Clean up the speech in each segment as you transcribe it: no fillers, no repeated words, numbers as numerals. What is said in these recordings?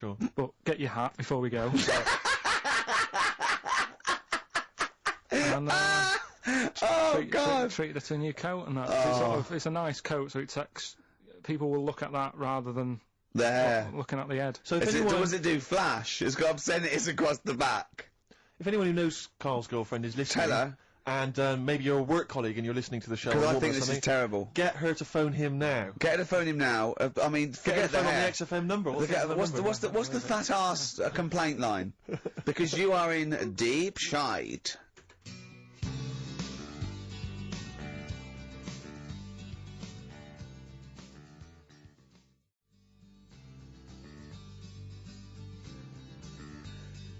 Sure. But get your hat before we go. And, treat it to a new coat and that. It's a nice coat, so it takes... People will look at that rather than... looking at the head. So if anyone... Does it do flash? It's got obscenities across the back. If anyone who knows Carl's girlfriend is listening... Tell her. And maybe you're a work colleague and you're listening to the show. Because I think this is terrible. Get her to phone him now. Get her to phone him now. I mean, forget the the hair. On the XFM number. What's the fat ass complaint line? Because you are in deep shite.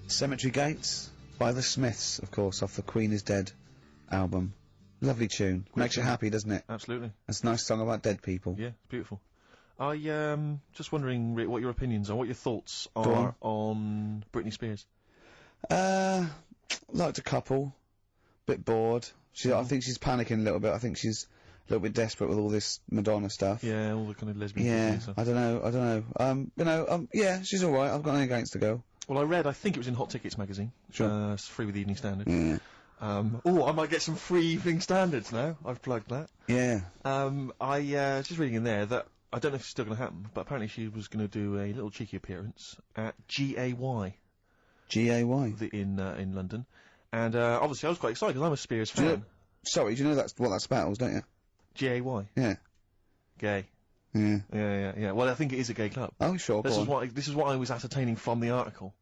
Cemetery Gates by the Smiths, of course, off the Queen is Dead album. Lovely tune. Makes you happy, doesn't it? Absolutely. It's a nice song about dead people. Yeah, it's beautiful. I just wondering, Rick, what your opinions are, what your thoughts are on Britney Spears. Liked a couple. Bit bored. I think she's panicking a little bit. I think she's a little bit desperate with all this Madonna stuff. Yeah, all the kind of lesbian stuff. I don't know. Yeah, she's alright. I've got nothing against the girl. Well, I think it was in Hot Tickets magazine. Sure. It's free with the Evening Standard. Yeah. I might get some free Evening Standards now. I've plugged that. Yeah. I just reading in there that, I don't know if it's still gonna happen, but apparently she was gonna do a little cheeky appearance at GAY. GAY? In London. And, obviously I was quite excited because I'm a Spears fan. Do you know that's what that spells, don't you? GAY? Yeah. Gay. Yeah. Yeah. Well, I think it is a gay club. Oh, sure, This is what I was ascertaining from the article.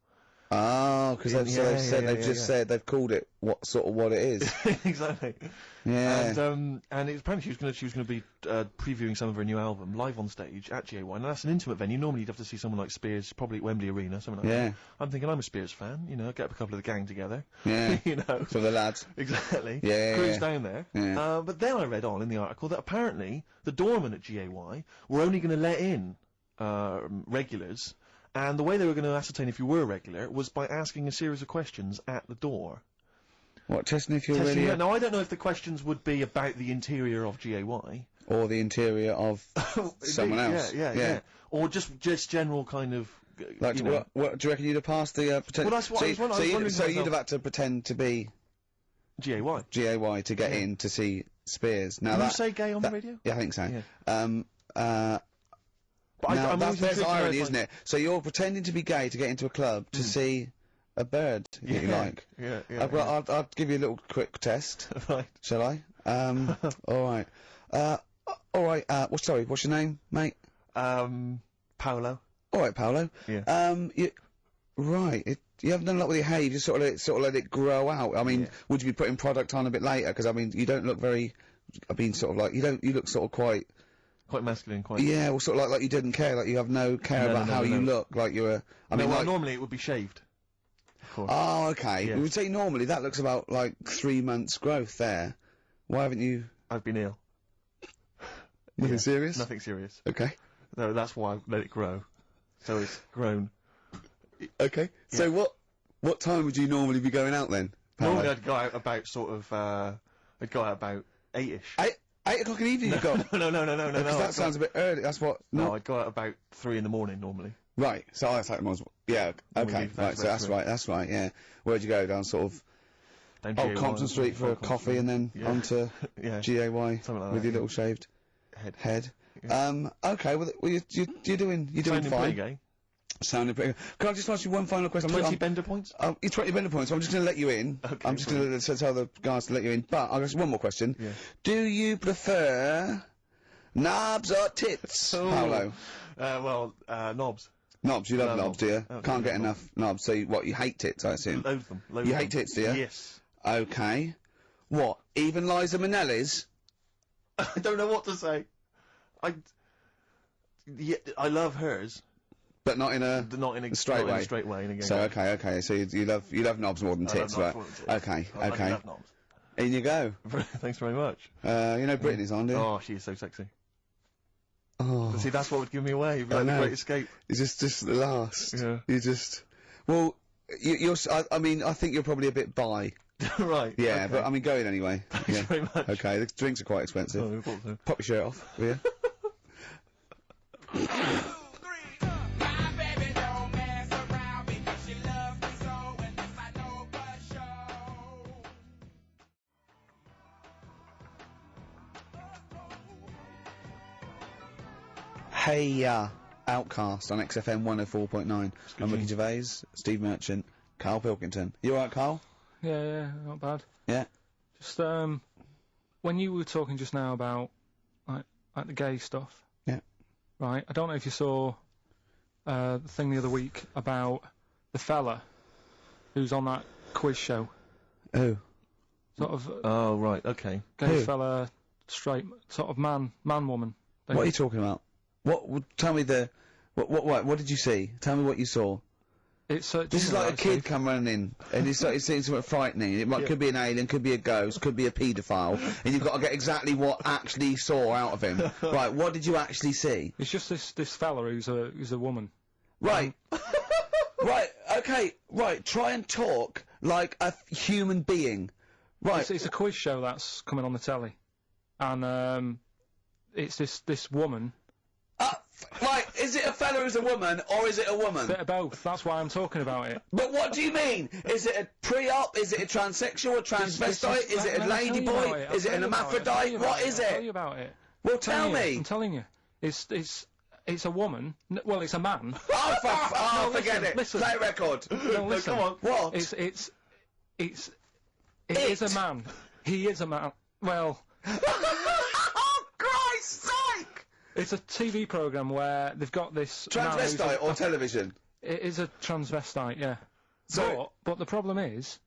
Oh, because they've called it what it is. Exactly. Yeah. And apparently she was gonna be previewing some of her new album live on stage at GAY. Now that's an intimate venue. Normally you'd have to see someone like Spears, probably at Wembley Arena, something like that. I'm thinking I'm a Spears fan, you know, get up a couple of the gang together. Yeah. You know. For the lads. Exactly. Yeah. Cruise down there. Yeah. But then I read on in the article that apparently the doorman at GAY were only gonna let in regulars. And the way they were going to ascertain if you were a regular was by asking a series of questions at the door. What, testing if you're really... Now, I don't know if the questions would be about the interior of GAY. Or the interior of someone else. Yeah. Or just general kind of... Like, you know. What, do you reckon you'd have passed the, Well, that's what I was wondering. So you'd have had to pretend to be... GAY. GAY to get in to see Spears. Now Can you say gay on the radio? Yeah, I think so. Yeah. But now, there's irony, isn't it? So you're pretending to be gay to get into a club to see a bird that you like. Yeah. I'll give you a little quick test. Right. Shall I? Alright. What's your name, mate? Paolo. Alright, Paolo. Yeah. You haven't done a lot with your hair, you just sort of let it grow out. I mean, would you be putting product on a bit later? Because, I mean, you don't look very, you look sort of quite masculine, quite... Yeah, well, sort of like you didn't care, like you have no care about how you look, like you were... normally it would be shaved. Of course. Oh, okay. Yeah. We would say normally that looks about, 3 months growth there. Why haven't you... I've been ill. Nothing serious? Nothing serious. Okay. No, that's why I let it grow. So it's grown. Okay. Yeah. So what time would you normally be going out then? Normally I'd go out about I'd go out about 8ish. 8 o'clock in the evening you go? No. Because that sounds a bit early, that's what... No, I'd go out about 3 in the morning normally. Right, so that's like yeah, okay, right, so that's right, yeah. Where'd you go, down sort of... Down Compton Street for a coffee and then onto GAY Something like with your little shaved head. Yeah. Okay, well, you're doing Sounding fine. pretty gay. Sounding pretty good. Can I just ask you one final question? 20 bender points? 20 bender points, so I'm just gonna let you in. Okay, I'm just gonna tell the guys to let you in, but I've got one more question. Yeah. Do you prefer knobs or tits, Paolo? Knobs. Knobs, you love knobs, do you? Oh, Can't get enough knobs, so you hate tits, I assume? Loathe them. You hate tits, do you? Yes. Okay. What? Even Liza Minnelli's? I don't know what to say. I love hers. But not in a straight way. Straight way. In a so okay. So you love knobs more than tits, right? Okay. I love knobs. In you go. Thanks very much. You know Britney's on, do you? Oh, she is so sexy. Oh. But see, that's what would give me away. It'd be like the Great Escape. It's just the last. Yeah. You just. Well, I mean, I think you're probably a bit bi. Right. Yeah, but I mean, go in anyway. Thanks very much. Okay, the drinks are quite expensive. Oh, I thought so. Pop your shirt off, will you? Hey Outcast on XFM 104.9. I'm Ricky Gervais, Steve Merchant, Carl Pilkington. You alright, Carl? Yeah, not bad. Yeah. Just, when you were talking just now about, like the gay stuff. Yeah. Right, I don't know if you saw, the thing the other week about the fella who's on that quiz show. Who? Sort of... oh, right, okay. Gay Who? fella, straight, sort of man-woman. What are you talking about? Tell me what did you see? Tell me what you saw. It's, This is like a kid come running in, and he's seeing something frightening. It could be an alien, could be a ghost, could be a paedophile, and you've got to get exactly what actually saw out of him. Right, what did you actually see? It's just this fella who's a woman. Right. Right, okay, right, try and talk like a human being. Right. It's a quiz show that's coming on the telly. And, it's this woman. Right, is it a fella who's a woman, or is it a woman? Bit of both, that's why I'm talking about it. But what do you mean? Is it a pre-op? Is it a transsexual, a transvestite? Is it a ladyboy? Is it an hermaphrodite? What is I'll tell it? you about it. Well, tell me. I'm telling you. It's a woman. Well, it's a man. Oh, forget it. Listen. Play a record. No, listen. Come on. What? It is a man. He is a man. Well... Oh, Christ's sake! It's a TV programme where they've got this... Transvestite or television? It is a transvestite, yeah. So... But the problem is...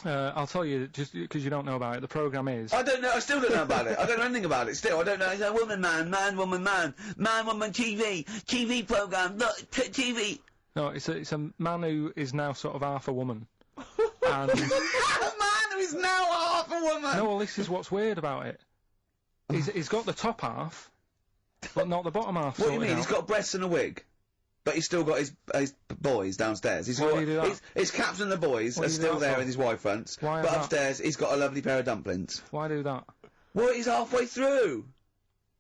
I'll tell you, just because you don't know about it, the programme is... I don't know, I still don't know about it. I don't know anything about it, still. I don't know. It's a woman, man, woman, TV programme, look, TV. No, it's a man who is now sort of half a woman. And... A man who is now half a woman! No, well, this is what's weird about it. He's got the top half, but not the bottom half. What do you mean? He's got breasts and a wig? But he's still got his boys downstairs. Why do you do that? His caps and the boys are still there in his Y fronts. Why but that? upstairs, he's got a lovely pair of dumplings. Why do that? Well, he's halfway through.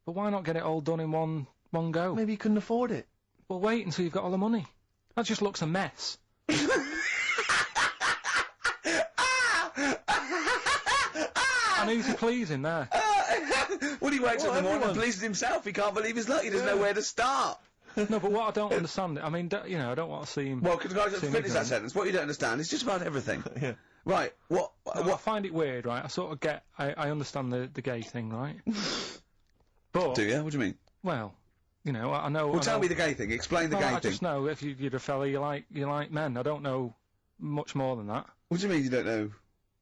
But why not get it all done in one go? Maybe he couldn't afford it. Well, wait until you've got all the money. That just looks a mess. And who's he pleasing there? Well, he wakes up in the morning and pleases himself. He can't believe his luck. He doesn't know where to start. No, but what I don't understand, I mean, you know, I don't want to see him... Well, can I just finish that sentence? What you don't understand is just about everything. Yeah. Right, what... I find it weird, right? I sort of get... I understand the gay thing, right? But... Do you? What do you mean? Well, you know, I know... Well, tell me the gay thing. Explain the gay thing. I just know if you're a fella, you like men. I don't know much more than that. What do you mean you don't know?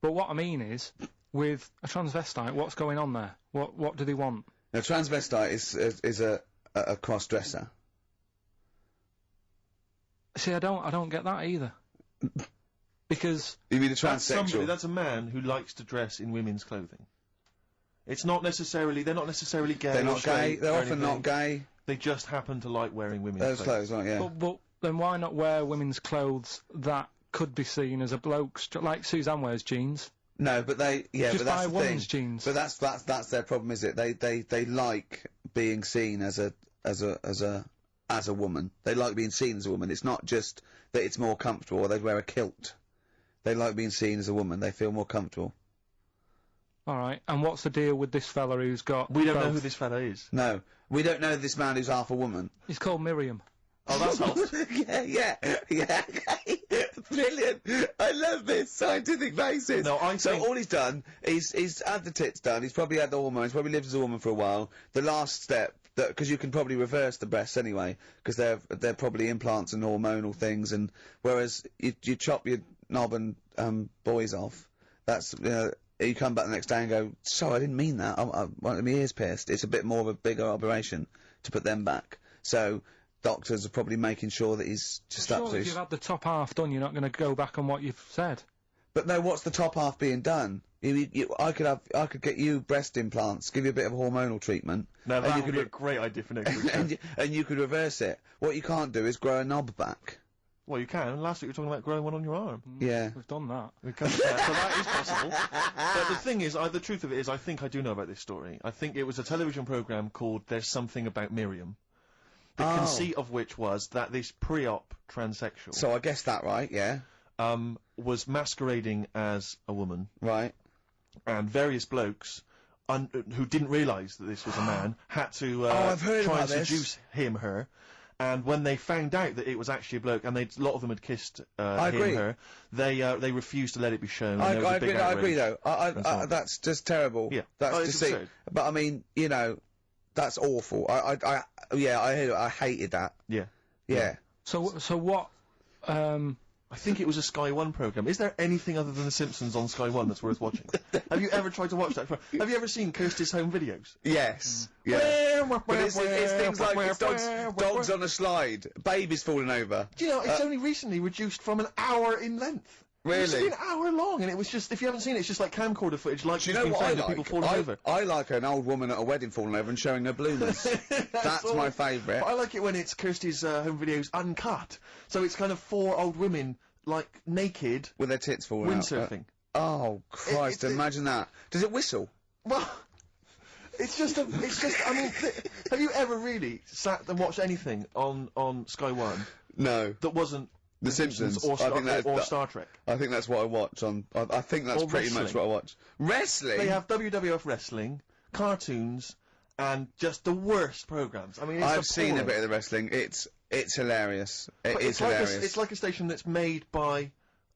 But what I mean is, with a transvestite, what's going on there? What do they want? Now, transvestite is a cross-dresser. See, I don't get that either. Because... You mean a transsexual? That's a man who likes to dress in women's clothing. It's not necessarily... They're not necessarily gay. They're not gay. They're often not gay. They just happen to like wearing women's Those clothes, aren't yeah. But then why not wear women's clothes that could be seen as a bloke's... Like Suzanne wears jeans. No, but they... Yeah, just but that's buy the women's thing. jeans. But that's their problem, is it? They like being seen as a woman. They like being seen as a woman. It's not just that it's more comfortable, or they wear a kilt. They like being seen as a woman. They feel more comfortable. Alright, and what's the deal with this fella who's got... We don't know who this fella is. No. We don't know this man who's half a woman. He's called Miriam. Oh, that's hot. yeah. Brilliant. I love this scientific basis. No, So all he's done, he's had the tits done, he's probably had the hormones, probably lived as a woman for a while. The last step, because you can probably reverse the breasts anyway, because they're probably implants and hormonal things, and whereas you chop your knob and boys off, that's, you come back the next day and go, sorry, I didn't mean that, I wanted my ears pierced. It's a bit more of a bigger operation to put them back. So doctors are probably making sure that he's just up to... If you've had the top half done, you're not going to go back on what you've said. But no, what's the top half being done? I could get you breast implants, give you a bit of hormonal treatment. No, that would be a great idea for next week. and you could reverse it. What you can't do is grow a knob back. Well, you can. Last week we were talking about growing one on your arm. Yeah. We've done that. We covered that, so that is possible. But the thing is, the truth of it is, I think I do know about this story. I think it was a television programme called There's Something About Miriam. The conceit of which was that this pre-op transsexual... So I guessed that right, yeah. Was masquerading as a woman. Right. And various blokes who didn't realise that this was a man, had to I've heard try about and this. seduce her. And when they found out that it was actually a bloke, and a lot of them had kissed agree. her, they refused to let it be shown. I and there was a big agree though. outrage. So on. That's just terrible. Yeah. That's Oh, it's deceit. absurd. But I mean, you know, that's awful. I hated that. Yeah. Yeah. So what? I think it was a Sky One programme. Is there anything other than The Simpsons on Sky One that's worth watching? Have you ever tried to watch that? Have you ever seen Kirsty's home videos? Yes. Yeah. But it's things like it's dogs on a slide, babies falling over. Do you know, it's only recently reduced from an hour in length. It used to Really? be an hour long, and it was just, if you haven't seen it, it's just like camcorder footage, like Do you know being what I found of like? people falling over. I like an old woman at a wedding falling over and showing her bloomers. That's all. my favourite. But I like it when it's Kirsty's home videos uncut. So it's kind of 4 old women, like, naked, With their tits falling out. windsurfing. Oh, Christ, imagine that. Does it whistle? Well, it's just, I mean, have you ever really sat and watched anything on Sky One No. that wasn't The Simpsons. or, I think that's Star Trek? I think that's what I watch on. I think that's Or pretty much wrestling. what I watch. Wrestling. They have WWF wrestling, cartoons, and just the worst programs. I mean, it's I've seen a appalling. bit of the wrestling. It's hilarious. But It's hilarious. it's like a station that's made by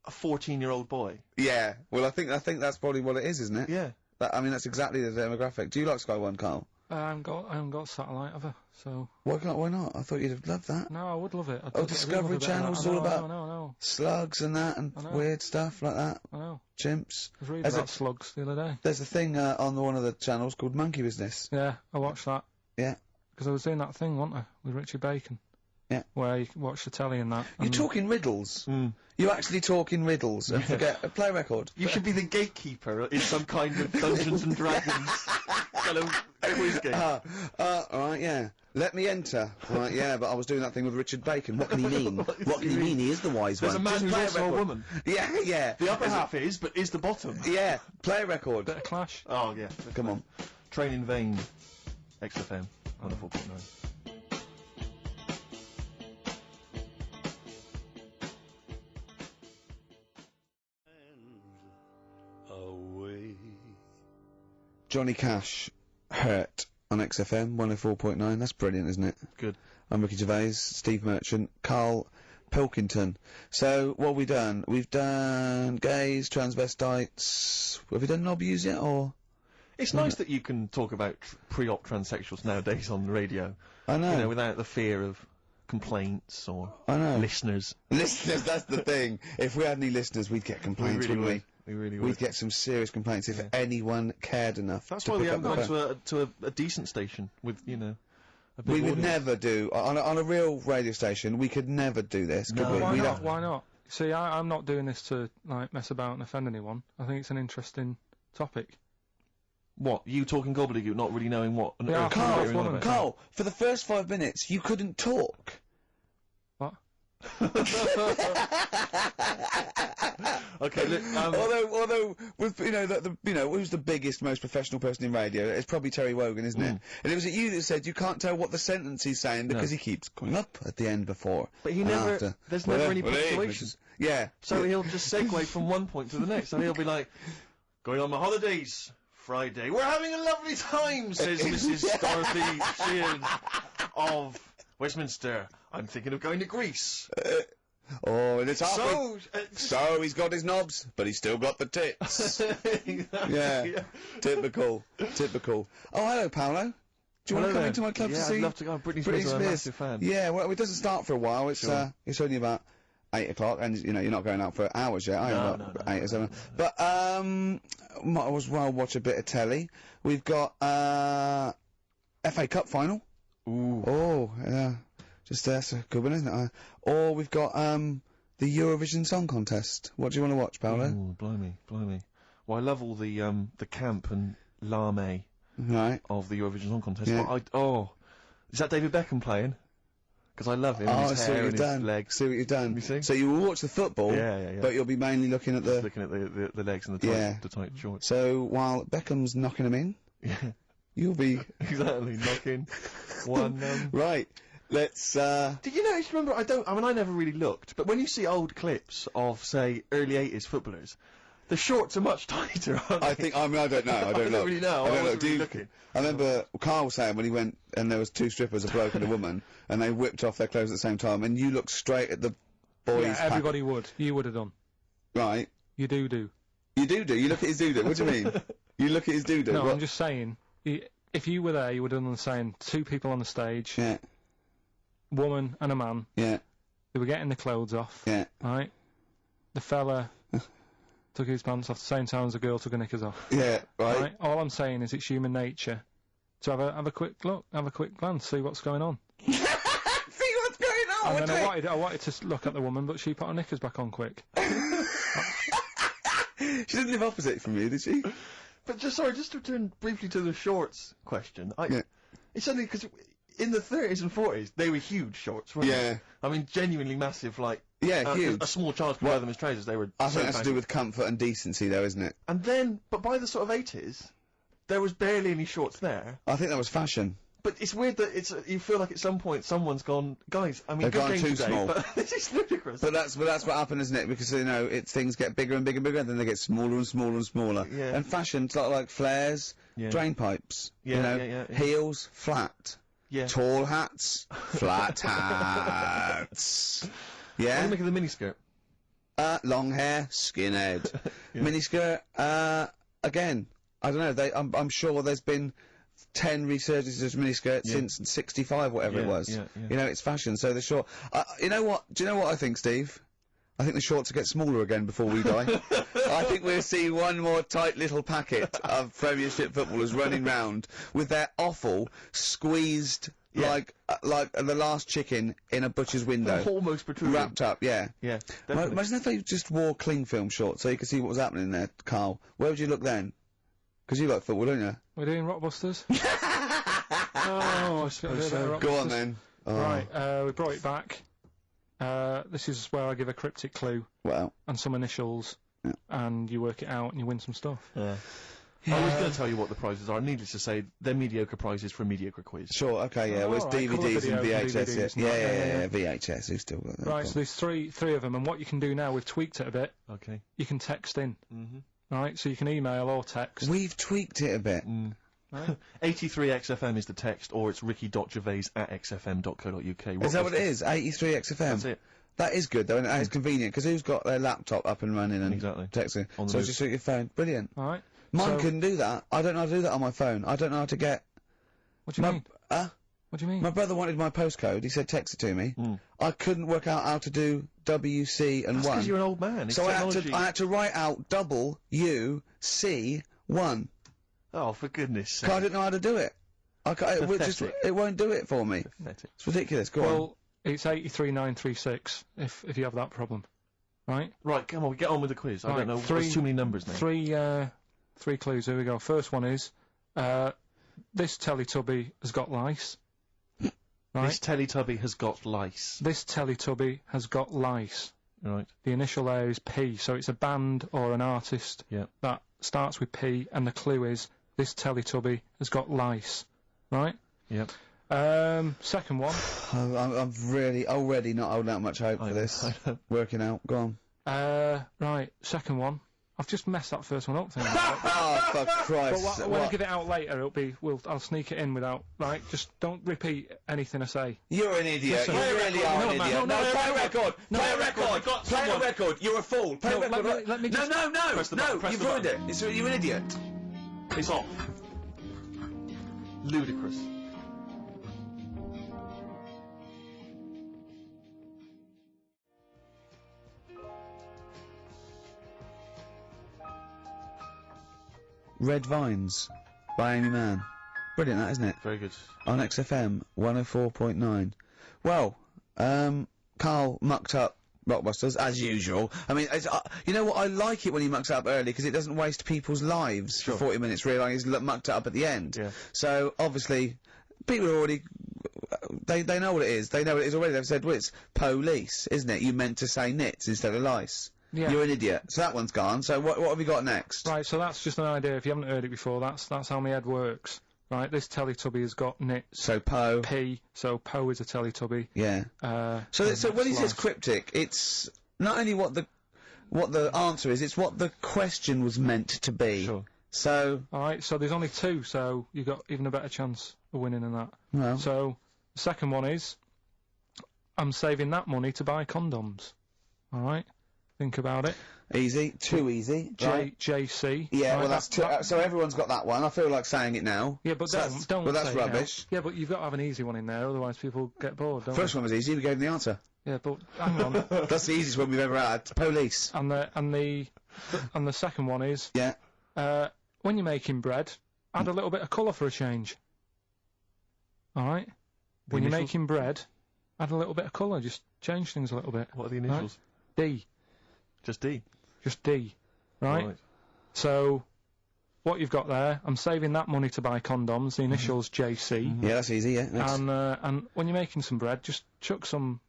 a 14-year-old boy. Yeah. Well, I think that's probably what it is, isn't it? Yeah. I mean, that's exactly the demographic. Do you like Sky One, Carl? I haven't got satellite ever, so Why not? I thought you'd have loved that. no, I would love it. I Oh, do Discovery love a bit of Channel's that. all I know, about- I know. Slugs and that and I know. weird stuff like that. I know. Chimps. I was reading As about a- slugs the other day. There's a thing on one of the channels called Monkey Business. Yeah, I watched that. Yeah. Because I was doing that thing, wasn't I, with Richie Bacon? Yeah. Where you can watch the telly and that. You're and talking riddles. Mm. You're actually talking riddles and forget play record. You should be the gatekeeper in some kind of Dungeons and Dragons kind of quiz game. Alright, yeah. Let me enter. Right, yeah, but I was doing that thing with Richard Bacon. What can he mean? What can he mean? He is the wise There's one. a man Just who's play a also a record. woman. Yeah, yeah. The upper half is, but is the bottom. Yeah, play a record. Bit of Clash. Oh, yeah. Come on. Train in Vain. XFM. 104.9. Johnny Cash, Hurt on XFM 104.9. That's brilliant, isn't it? Good. I'm Ricky Gervais, Steve Merchant, Carl Pilkington. So, what have we done? We've done gays, transvestites. Have we done knobbies yet, or? It's nice that you can talk about pre-op transsexuals nowadays on the radio. I know. You know, without the fear of complaints or I know. listeners. Listeners, that's the thing. If we had any listeners, we'd get complaints, wouldn't we? We really We'd would. get some serious complaints if anyone cared enough. That's to why we pick up haven't the gone phone. to a decent station with, you know, a big We would audience. never do on a real radio station. We could never do this, could No. we? Why We'd not? have- Why not? See, I'm not doing this to, like, mess about and offend anyone. I think it's an interesting topic. What? You talking gobbledygook, not really knowing what on Yeah, earth Carl, you're going on woman. about. Carl, for the first 5 minutes, you couldn't talk. What? Okay, look, Although, with who's the biggest, most professional person in radio? It's probably Terry Wogan, isn't it? And it was you that said you can't tell what the sentence he's saying because he keeps coming up at the end before. but he and never, after. there's never any Well, punctuation. Yeah. So he'll just segue from one point to the next. So he'll be like, going on my holidays, Friday. We're having a lovely time, says Mrs. Dorothy Sheehan of Westminster. I'm thinking of going to Greece. Oh, and it's halfway. So, So he's got his knobs, but he's still got the tits. Yeah. Typical. Typical. Oh, hello, Paolo. Do you want to come into my club yeah, to see? I'd love to go. Britney Britney Spears, I'm a Spears. massive fan. Yeah, well, it doesn't start for a while. It's Sure. it's only about 8 o'clock, and you're not going out for hours yet, are you? No, About no, 8 or 7. But might as well watch a bit of telly. We've got FA Cup final. Ooh. Oh, yeah. Just that's a good one, isn't it? Or we've got the Eurovision Song Contest. What do you want to watch, Paolo? Ooh, blimey. Well, I love all the camp and lame Right. of the Eurovision Song Contest. Yeah. But is that David Beckham playing? Because I love him. Oh, and I his see what hair you've and his done. legs. See what you've done. You see? So you will watch the football, Yeah. but you'll be mainly looking at the. Looking at the legs and the tight, Yeah. the tight shorts. So while Beckham's knocking them in, Yeah, you'll be exactly. Knocking one. right. Let's. Did you notice? Remember, I never really looked, but when you see old clips of, say, early '80s footballers, The shorts are much tighter, aren't I they? think, I mean, I don't know, I don't know. really know. I I don't know. wasn't really looking. I remember Carl saying when he went, and there was 2 strippers, a bloke and a woman, and they whipped off their clothes at the same time, and you looked straight at the boys' Yeah, everybody would. You would have done. Right. You do. You do. You look at his doo-doo. What do you mean? You look at his doo-doo. No, What? I'm just saying, if you were there, you would have done the same. 2 people on the stage, Yeah, woman and a man, yeah, they were getting the clothes off, yeah. right? The fella took his pants off the same time as the girl took her knickers off. Yeah, right. All I'm saying is it's human nature to have a quick look, have a quick glance, see what's going on. See what's going on. And then I wanted to look at the woman, but she put her knickers back on quick. She didn't live opposite from you, did she? But just to return briefly to the shorts question. Yeah. It's only because in the 30s and 40s they were huge shorts, weren't Yeah. they? I mean, genuinely massive. Like Huge. a small child could wear them as trousers. They were. I so think that's to do baggy. with comfort and decency, though, isn't it? And then, but by the sort of 80s, there was barely any shorts there. I think that was fashion. But it's weird that you feel like at some point someone's gone, guys. I mean, They've good gone game too today, small. but this is ludicrous. But that's what happened, isn't it? Because, you know, things get bigger and bigger and bigger, and then they get smaller and smaller and smaller. Yeah. And fashion's like flares, Yeah. drain pipes, Yeah, you know, yeah. heels, flat, Yeah. tall hats, flat hats. What do Yeah? you make of the miniskirt? Long hair, skinhead. Miniskirt, again, I don't know, I'm sure there's been 10 resurgences of miniskirts since 65, whatever it was. yeah. You know, it's fashion, so the short... you know what? Do you know what I think, Steve? I think the shorts will get smaller again before we die. I think we'll see one more tight little packet of Premiership footballers running round with their offal squeezed like the last chicken in a butcher's window. Almost protruding. Wrapped up, yeah. Yeah, definitely. Imagine if they just wore cling film shorts so you could see what was happening there, Carl. Where would you look then? Because you like football, don't you? We're doing Rockbusters. Oh, I suppose so. Go on then. Oh, Right, we brought it back. This is where I give a cryptic clue well. and some initials, and you work it out and you win some stuff. Yeah. I was going to tell you what the prizes are. Needless to say, they're mediocre prizes for a mediocre quiz. Sure, okay, yeah. Oh, Well, it's alright, colour DVDs and videos and VHS, DVDs, yeah, VHS, who's still got that? Right, so there's three of them, and what you can do now, we've tweaked it a bit. Okay. You can text in. Mm-hmm. Right, so you can email or text. We've tweaked it a bit. Right? 83XFM is the text, or it's ricky.gervais@xfm.co.uk. Is that what it is? 83XFM? That's it. That is good, though, and it's convenient, because who's got their laptop up and running and Exactly. texting? On the So move. just at your phone. Brilliant. Alright. Mine So- couldn't do that. I don't know how to do that on my phone. I don't know how to get... What do you mean? What do you mean? My brother wanted my postcode. He said text it to me. I couldn't work out how to do WC and That's 1. because you're an old man. It's So technology. I had to write out WC1. Oh, for goodness sake. 'Cause I didn't know how to do it. Pathetic. It won't do it for me. Pathetic. It's ridiculous. Go on. Well, it's 83936 if you have that problem. Right? Right, come on, we get on with the quiz. I Right, don't know. three- There's too many numbers now. Three clues. Here we go. First one is this Teletubby has got lice. Right? This Teletubby has got lice. This Teletubby has got lice. Right. The initial there is P, so it's a band or an artist Yeah. that starts with P, and the clue is this Teletubby has got lice. Right? Yep. Second one. I'm really already not holding out much hope for this. I know. Working out. Go on. Right, second one. I've just messed that first one up. Thing. Oh, for Christ. But when I give it out later, I'll sneak it in without, right? Just don't repeat anything I say. You're an idiot. Listen, You really are an man, idiot. no, Play a record. no, Play a no, record. got Play a someone. record. You're a fool. Play a No, record. let me just- No, Press the button, press you've the ruined it. button. You're an idiot. It's off. Ludicrous. Red Vines by Amy Mann. Brilliant, that, isn't it? Very good. On XFM 104.9. Well, Carl mucked up Rockbusters, as usual. I mean, you know what, I like it when he mucks it up early, because it doesn't waste people's lives for 40 minutes realising he's mucked it up at the end. Yeah. So, obviously, people are already... They know what it is. They know what it is already. They've said, well, it's police, isn't it? You meant to say nits instead of lice. Yeah. You're an idiot. So that one's gone. So what have we got next? Right, so that's just an idea. If you haven't heard it before, that's how my head works. Right, this Teletubby has got nits. So Po. P, so Po is a Teletubby. Yeah. So when he says lice. cryptic, it's not only what what the answer is. It's what the question was meant to be. Sure. So, Alright, so there's only 2, so you've got even a better chance of winning than that. well, So, the second one is, I'm saving that money to buy condoms. Alright? Think about it. easy, too easy. Right? JC. Yeah, right, well, that's too. So everyone's got that one. I feel like saying it now. Yeah, but So don't Well, that's say it now. rubbish. Yeah, but you've got to have an easy one in there, otherwise people get bored, don't First one was easy. We gave them the answer. they? Yeah, but hang on. That's the easiest one we've ever had. Police. and the second one is, Yeah. when you're making bread, add a little bit of colour for a change. Alright? When you're initials? making bread, add a little bit of colour, just change things a little bit. What are the initials? D. Just D. Just D. Right? So, what you've got there, I'm saving that money to buy condoms, the initials JC. Yeah, that's easy. Yeah. Next. And when you're making some bread, just chuck some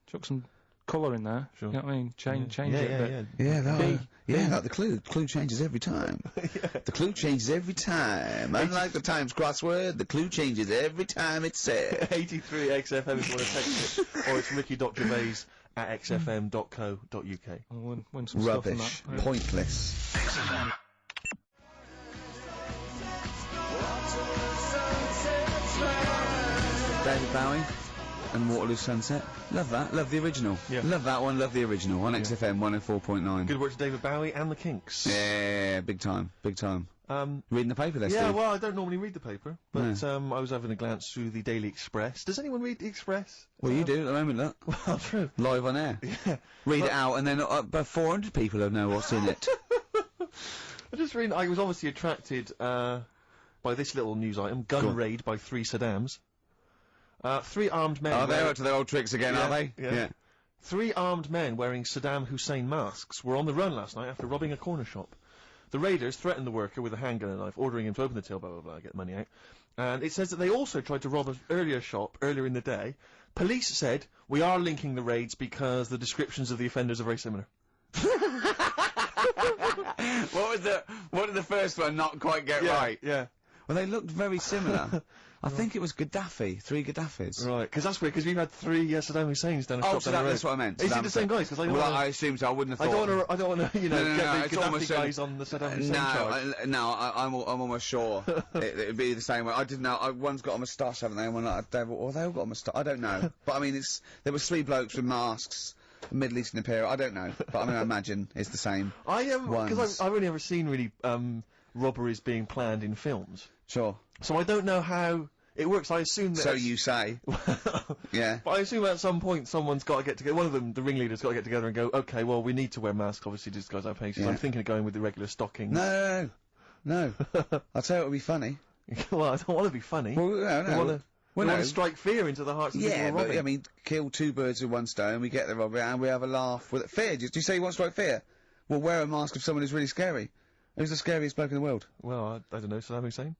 colour in there. Sure. You know what I mean? Change yeah, it a yeah, bit. yeah. Yeah, B. like the clue. The clue changes every time. The clue changes every time. Unlike the Times crossword, the clue changes every time it's said. 83 XFM if you want to text it, or it's ricky.gervais@xfm.co.uk. I'll win some stuff on Rubbish. that. Pointless. David Bowie and Waterloo Sunset. Love that. Love the original. Yeah. Love that one. Love the original. On XFM 104.9. Good work to David Bowie and the Kinks. Yeah, big time. Big time. Reading the paper there, Yeah, Steve. well, I don't normally read the paper, but I was having a glance through the Daily Express. Does anyone read the Express? Well, you do at the moment, look. Well, true. Live on air. Yeah. Read it out, and then about 400 people will know what's in it. I just read. I was obviously attracted by this little news item: gun raid by 3 Saddams. 3 armed men. Oh, they're up to their old tricks again, are they? Yeah. 3 armed men wearing Saddam Hussein masks were on the run last night after robbing a corner shop. The raiders threatened the worker with a handgun and knife, ordering him to open the till, blah, blah, blah, get money out. And it says that they also tried to rob an earlier shop earlier in the day. Police said, we are linking the raids because the descriptions of the offenders are very similar. What did the first one not quite get right? Yeah. Well, they looked very similar. I think it was Gaddafi, 3 Gaddafis. Right, because that's weird, because we've had 3 Saddam Husseins down a Oh, shop so down the road. that's what I meant. Is it Saddam the same guys? Because I don't Well, wanna, I assume so. I wouldn't have I thought. don't want to, you know, No, get it's the almost Gaddafi guys on the Saddam Hussein charge. I'm almost sure it'd be the same way. I didn't know. One's got a moustache, haven't they? And one like a devil, or they all got a moustache. I don't know. But I mean, there was 3 blokes with masks, Middle Eastern appearance. I don't know. But I mean, I imagine it's the same. Because I've only ever seen really robberies being planned in films, Sure. so I don't know how it works. I assume that. So you say. Yeah. But I assume at some point someone's got to get together. One of them, the ringleader's got to get together and go, okay, well, we need to wear masks, obviously, to disguise our faces. Yeah. I'm thinking of going with the regular stockings. No. I'll tell you it would be funny. Well, I don't want to be funny. Well, no. We want to strike fear into the hearts of people Yeah, who are but robbing. I mean, kill 2 birds with 1 stone. We get the robbery and we have a laugh with it. Fear? Do you say you want to strike fear? Well, wear a mask of someone who's really scary. Who's the scariest bloke in the world? Well, I don't know, Saddam Hussein?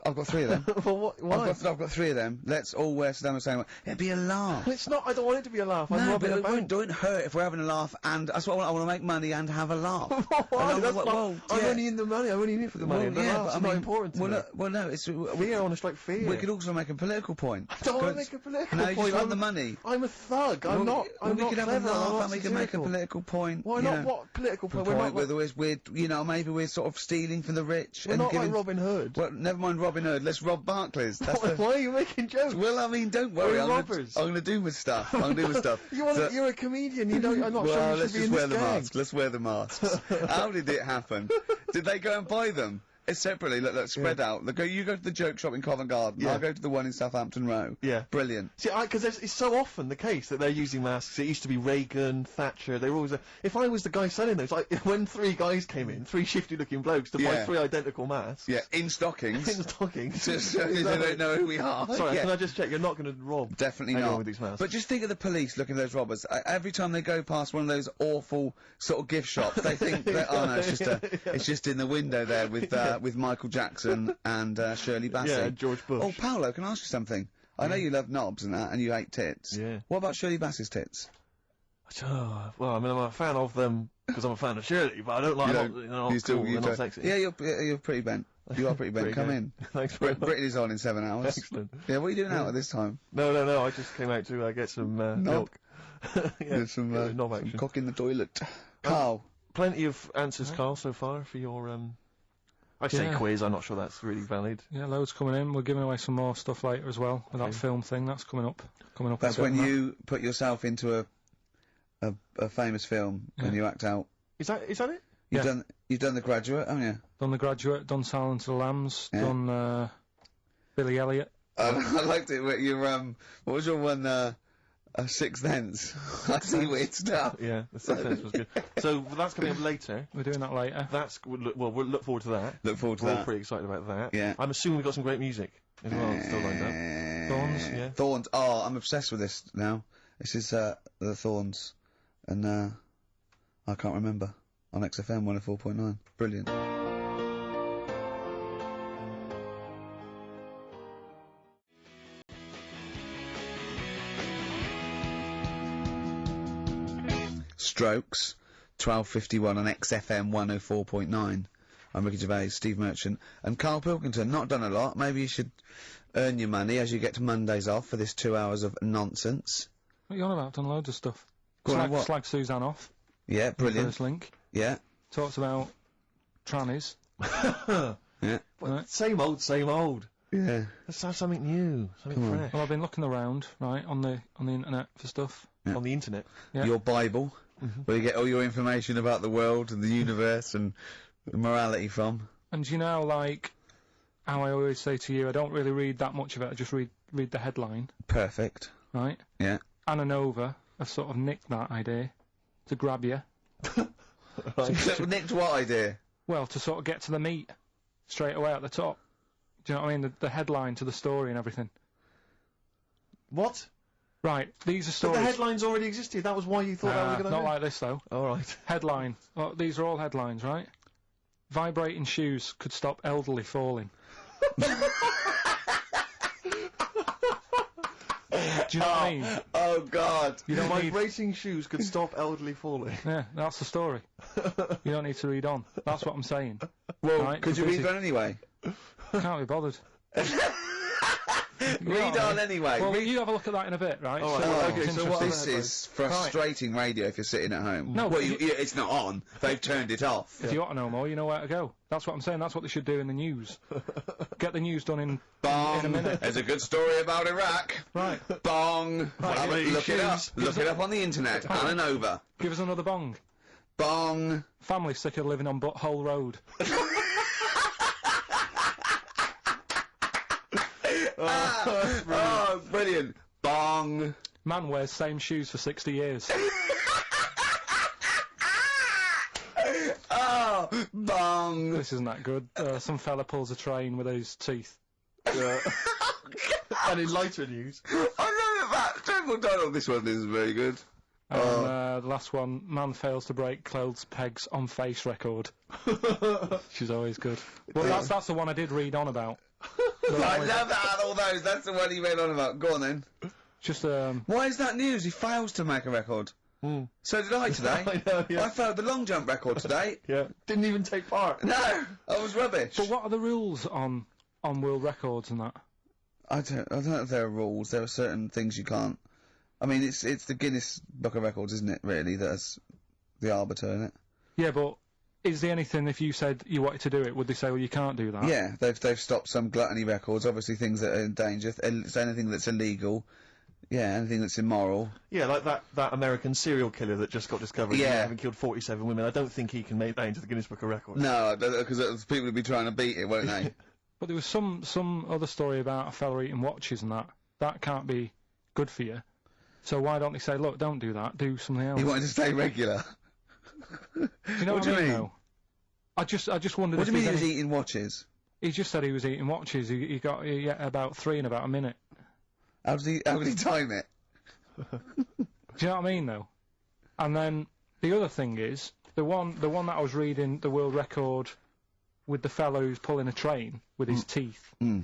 I've got 3 of them. Well, why? I've got 3 of them. Let's all wear Saddam Hussein one. It'd be a laugh. It's not, I don't want it to be a laugh. I'm No, robbing but a it bank. don't hurt if we're having a laugh, and that's what I want to make money and have a laugh. Why? And That's well, not, well, I'm yeah. only in the money. I'm only in it for the money. Well, The yeah, laugh's but I not mean, important to well, me. no, it's Fear, I want to strike fear. we could also make a political point. I don't want to make a political No, point. you just want I'm the money. I'm a thug. I'm not. I'm we not could have clever. a I'm laugh not and we can make a satirical. political point. Why you not? know. What political point? The We're point not. where we're, you know, maybe we're sort of stealing from the rich We're and not giving. like Robin Hood. Well, never mind Robin Hood. Let's rob Barclays. That's the. Why are you making jokes? Well, I mean, don't worry. We're I'm robbers. gonna do my stuff. I'm gonna do my stuff. You're a comedian. You know. I'm not Well, sure you let's should be just in wear this the gang. masks. Let's wear the masks. How did it happen? Did they go and buy them? It's separately, look, spread out. You go to the joke shop in Covent Garden, Yeah. I'll go to the one in Southampton Row. Yeah. Brilliant. See, because it's so often the case that they're using masks. It used to be Reagan, Thatcher. They were always. If I was the guy selling those, like when 3 guys came in, 3 shifty-looking blokes to buy Yeah. 3 identical masks. Yeah, in stockings. In stockings. Just so they don't know who we are. Sorry, Yeah. can I just check? You're not going to rob Definitely anyone not. with these masks. But just think of the police looking at those robbers. Every time they go past one of those awful sort of gift shops, they think that, oh no, it's just in the window there with Michael Jackson and Shirley Bassey. Yeah, George Bush. Oh, Paolo, can I ask you something? I know you love knobs and that, and you hate tits. Yeah. What about Shirley Bassey's tits? Well, I mean, I'm a fan of them because I'm a fan of Shirley, but I don't like. They're not cool, they're not sexy. Yeah, you're pretty bent. You are pretty bent. Pretty Come good. in. Thanks very much. Britain is on in 7 hours. Excellent. Yeah, what are you doing out at this time? No. I just came out to get some milk. Yeah, There's some knob action. cock in the toilet. Carl, plenty of answers, Carl, so far for your I say Yeah. quiz. I'm not sure that's really valid. Yeah, loads coming in. We're giving away some more stuff later as well with that film thing. That's coming up. That's when you put yourself into a famous film and you act out. Is that it? You've done The Graduate, haven't you? Done The Graduate. Done Silence of the Lambs. Yeah. Done Billy Elliot. I liked it. When you what was your one? Sixth Sense. I see weird stuff. Yeah, the Sixth Sense was good. So that's coming up later. We're doing that later. We'll look forward to that. Look forward to We're all that. pretty excited about that. Yeah. I'm assuming we've got some great music as well still lined up. Thorns, yeah. Thorns. Oh, I'm obsessed with this now. This is the Thorns, and I can't remember on XFM 104.9. Brilliant. Strokes, 12:51 on XFM 104.9. I'm Ricky Gervais, Steve Merchant, and Carl Pilkington. Not done a lot. Maybe you should earn your money as you get to Mondays off for this 2 hours of nonsense. What are you on about? Done loads of stuff. Go on, what? Slag Suzanne off. Yeah, brilliant. First link. Yeah. Talks about trannies. Yeah. Right. Same old. Yeah. Let's have something new, something fresh. Well, I've been looking around, right, on the internet for stuff. Yeah. On the internet. Yeah. Your Bible, where you get all your information about the world and the universe and morality from. And you know, like, how I always say to you, I don't really read that much of it, I just read the headline, Perfect. right? Yeah. Anna Nova have sort of nicked that idea to grab you. Nicked what idea? Well, to sort of get to the meat straight away at the top. Do you know what I mean? The headline to the story and everything. What? Right, these are But stories. the headlines already existed. That was why you thought that was a good not idea. like this, though. All right. Headline. Well, these are all headlines, right? Vibrating shoes could stop elderly falling. Do you know what I mean? Oh, God. You don't need... Vibrating shoes could stop elderly falling. Yeah, that's the story. You don't need to read on. That's what I'm saying. Well, Right, could you so read busy. on anyway? Can't be bothered. Read on anyway. Well, you have a look at that in a bit, right? All right, See well, what's okay, so interesting. what are This is frustrating radio if you're sitting at home. No, well, but it's not on. They've turned it off. If you want to know more, you know where to go. That's what I'm saying. That's what they should do in the news. Get the news done in Bong. a minute. There's a good story about Iraq. Right. Bong. Look it up. shoes. Look it up on the internet. Anna Nova. Give us another bong. Bong. Family sick of living on Butthole Road. Oh, brilliant. Bong. Man wears same shoes for 60 years. Oh, bong. This isn't that good. Some fella pulls a train with his teeth. And in lighter news. I love that. Triple Donald, this one isn't very good. And the last one, man fails to break clothes pegs on face record. She's always good. Well, that's the one I did read on about. I love that out of all those. That's the one he read on about. Go on then. Just Why is that news? He fails to make a record. So did I today. I know, yeah. I failed the long jump record today. Yeah. Didn't even take part. No, I was rubbish. But what are the rules on world records and that? I don't know if there are rules. There are certain things you can't. I mean, it's the Guinness Book of Records, isn't it? Really, that's the arbiter, isn't it? Yeah, but is there anything if you said you wanted to do it, would they say, well, you can't do that? Yeah, they've stopped some gluttony records. Obviously, things that are in danger. So anything that's illegal. Yeah, anything that's immoral. Yeah, like that American serial killer that just got discovered. Yeah. Having killed 47 women. I don't think he can make that into the Guinness Book of Records. No, because people will be trying to beat it, won't they? But there was some other story about a fella eating watches and that. That can't be good for you. So why don't they say, look, don't do that, do something else? He wanted to stay regular. Do you know What what, do you I mean, mean? though? I just wondered What do if you mean he there's was any... eating watches? He just said he was eating watches. He got about 3 in about a minute. How did he time it? Do you know what I mean, though? And then the other thing is, the one that I was reading, the world record with the fellow who's pulling a train with his teeth. Mm.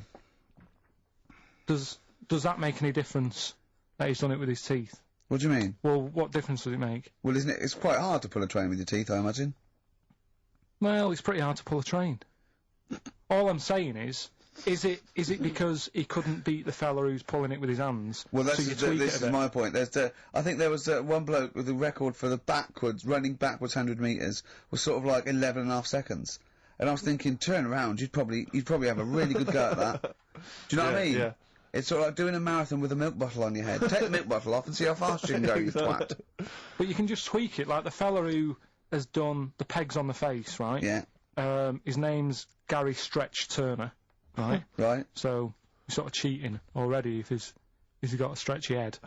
Does that make any difference that he's done it with his teeth? What do you mean? Well, what difference does it make? Well, isn't it? It's quite hard to pull a train with your teeth, I imagine. Well, it's pretty hard to pull a train. All I'm saying is, Is it because he couldn't beat the fella who's pulling it with his hands? Well, so you tweak this it a is bit? my point. I think there was one bloke with a record for the running backwards 100 metres was sort of like 11.5 seconds. And I was thinking, turn around, you'd probably have a really good go at that. Do you know what I mean? Yeah. It's sort of like doing a marathon with a milk bottle on your head. Take the milk bottle off and see how fast you can go, you twat. But you can just tweak it, like the fella who has done the pegs on the face, right? Yeah. His name's Gary Stretch Turner, right? Right. So he's sort of cheating already if he's got a stretchy head,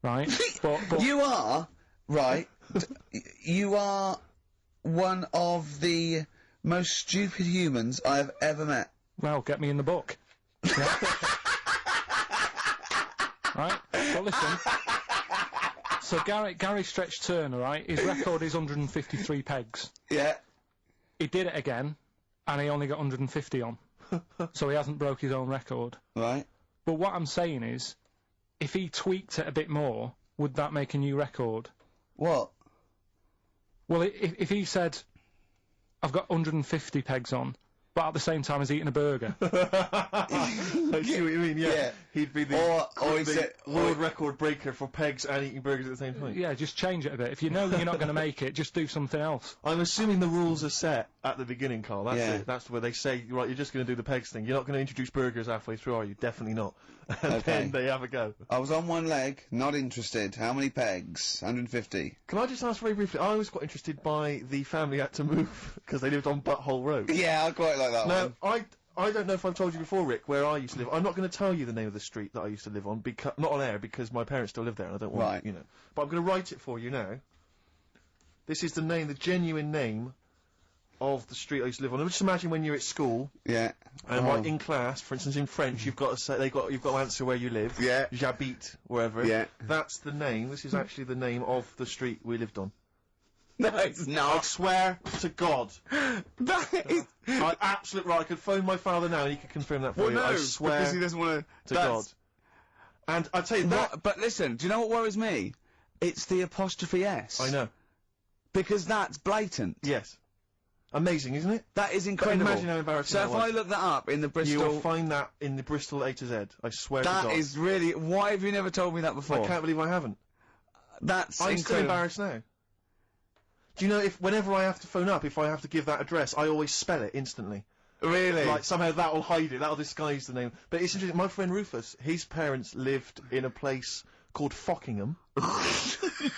right? but You are, right, you are one of the most stupid humans I have ever met. well, get me in the book. Yeah. Right? Well, listen. So Gary Stretch Turner, right? His record is 153 pegs. Yeah. He did it again, and he only got 150 on. So he hasn't broke his own record. Right. But what I'm saying is, if he tweaked it a bit more, would that make a new record? What? Well, if he said, I've got 150 pegs on, but at the same time he's eating a burger. I see what you mean, yeah. He'd be the, Or he the said, world record breaker for pegs and eating burgers at the same time. Yeah, just change it a bit. If you know you're not going to make it, just do something else. I'm assuming the rules are set at the beginning, Carl. That's Yeah. it. That's where they say, right, you're just going to do the pegs thing. You're not going to introduce burgers halfway through, are you? Definitely not. And Okay. then they have a go. I was on one leg, not interested. How many pegs? 150. Can I just ask very briefly, I was quite interested by the family had to move because they lived on Butthole Road. Yeah, I quite like that Now, one. I don't know if I've told you before, Rick, where I used to live. I'm not going to tell you the name of the street that I used to live on, not on air, because my parents still live there and I don't want, Right. you know. But I'm going to write it for you now. This is the genuine name of the street I used to live on. Just imagine when you're at school, Yeah. and like in class, for instance, in French, you've got to say, you've got to answer where you live. Yeah. J'habite, wherever. Yeah. That's the name. This is actually the name of the street we lived on. No, it's I not. swear to God. That is... I absolutely right. I could phone my father now and he could confirm that for Well, you. no, I swear because he doesn't want to God. And I tell you that. But listen, do you know what worries me? It's the apostrophe S. I know. Because that's blatant. Yes. Amazing, isn't it? That is incredible. Imagine how embarrassing So that if was. I look that up in the Bristol... You'll find that in the Bristol A to Z. I swear to God. That is really... Why have you never told me that before? I can't believe I haven't. That's I'm still incredible. embarrassed now. Do you know, whenever I have to phone up, if I have to give that address, I always spell it instantly. Really? Like, somehow that'll hide it, that'll disguise the name. But it's interesting, my friend Rufus, his parents lived in a place called Fockingham.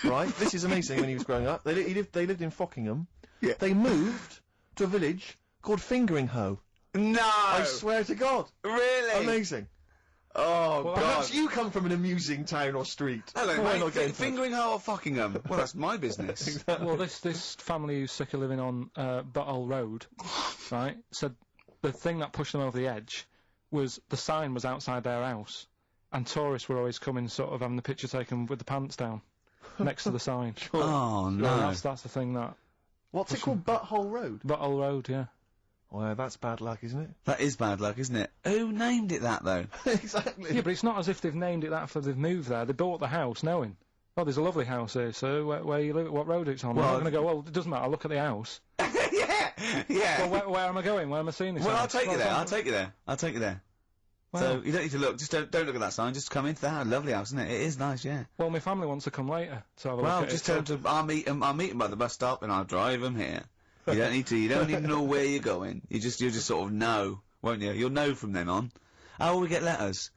Right? This is amazing when he was growing up. They lived in Fockingham. Yeah. They moved to a village called Fingering-Hoe. No! I swear to God. Really? Amazing. Oh, God. Perhaps you come from an amusing town or street. Hello, Why mate. not get in touch? Fingering-Hoe or Fockingham? Well, that's my business. Well, this family who's sick of living on Butthole Road, right, said the thing that pushed them over the edge was the sign was outside their house, and tourists were always coming, sort of having the picture taken with the pants down, next to the sign. Oh, no. Yeah, that's the thing that... What's it called? Butthole Road? Butthole Road, yeah. Well, that's bad luck, isn't it? That is bad luck, isn't it? Who named it that, though? Exactly. Yeah, but it's not as if they've named it that after they've moved there. They bought the house knowing, oh, there's a lovely house here, so where you live, what road it's on. Well, I'm not going to go, well, it doesn't matter, look at the house. Yeah. Well, where am I going? Where am I seeing this Well, house? I'll take you there. Well, I'll take you there. I'll take you there. well, So you don't need to look. Just don't look at that sign. Just come into the house. Lovely house, isn't it? It is nice, yeah. well, my family wants to come later to have a Well, look at just it. tell them to. I'll meet them by the bus stop, and I'll drive them here. You don't need to. You don't need to know where you're going. You'll just sort of know, won't you? You'll know from then on. How will we get letters?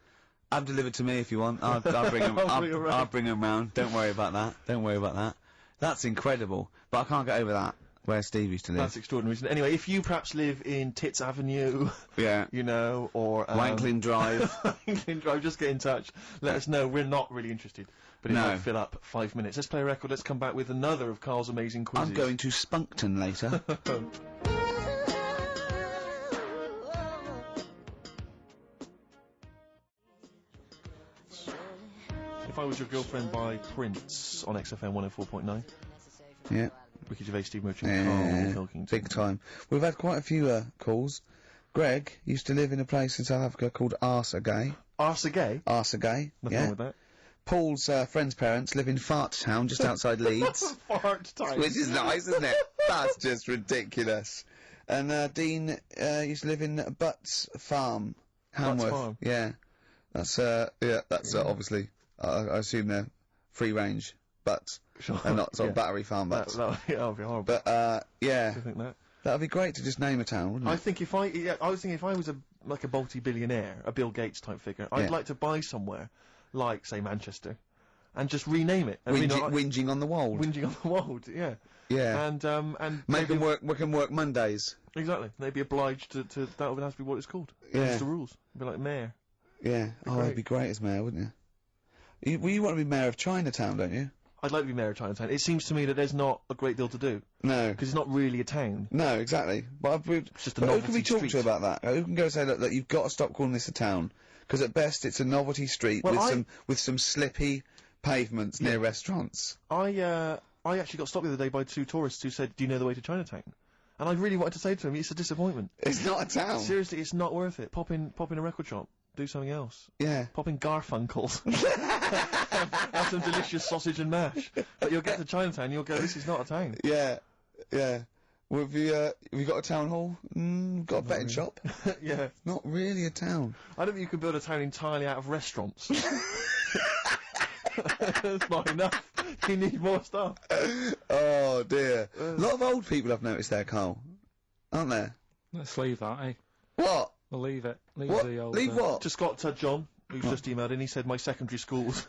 Have delivered to me if you want. I'll bring them. I'll bring them round. Don't worry about that. Don't worry about that. That's incredible. But I can't get over that. Where Steve used to live. That's extraordinary, isn't it? Anyway, if you perhaps live in Tits Avenue, Yeah. you know, or... Wanklin Drive. Wanklin Drive, just get in touch. Let us know. We're not really interested. But it No. might fill up 5 minutes. Let's play a record. Let's come back with another of Carl's amazing quizzes. I'm going to Spunkton later. If I Was Your Girlfriend by Prince on XFM 104.9. Yeah. Ricky Gervais, Steve Merchant, Yeah, Carl Pilkington. big time. We've had quite a few calls. Greg used to live in a place in South Africa called Arsagay. Arsagay? Arsagay, Nothing yeah. wrong with that. Paul's friend's parents live in Fart Town, just outside Leeds. Fart time. Which is nice, isn't it? That's just ridiculous. And Dean used to live in Butts Farm Hamworth. Farm. Yeah. That's obviously, I assume they're free range, but Sure. they're not sort of battery farm butts. That would be horrible. But, yeah. Do you think that? That'd be great to just name a town, wouldn't it? I think I was thinking if I was a multi-billionaire, a Bill Gates type figure, I'd like to buy somewhere, like, say, Manchester, and just rename it. Whinging on the wold. Whinging on the wold, yeah. Yeah. And Make them work Mondays. Exactly. They'd be obliged to that would have to be what it's called. Yeah. It's the rules. It'd be like mayor. Yeah. It'd be great as mayor, wouldn't you? You want to be mayor of Chinatown, don't you? I'd like to be mayor of Chinatown. It seems to me that there's not a great deal to do. No. Because it's not really a town. No, exactly. But It's just a who novelty can we talk street. to about that? Who can go say, look, you've got to stop calling this a town? Because at best it's a novelty street with some slippy pavements near restaurants. I actually got stopped the other day by 2 tourists who said, "Do you know the way to Chinatown?" And I really wanted to say to them, it's a disappointment. It's not a town. Seriously, it's not worth it. Pop in a record shop. Do something else. Yeah. Pop in Garfunkel's. have some delicious sausage and mash. But you'll get to Chinatown and you'll go, this is not a town. Yeah. Yeah. Well, have you got a town hall? Got a betting shop? Yeah. Not really a town. I don't think you can build a town entirely out of restaurants. That's not enough. You need more stuff. Oh dear. A lot of old people I've noticed there, Carl. Aren't there? Let's leave that, eh? What? We'll leave it. Leave What? the old... Leave what? Just got John, who's just emailed in. He said my secondary school was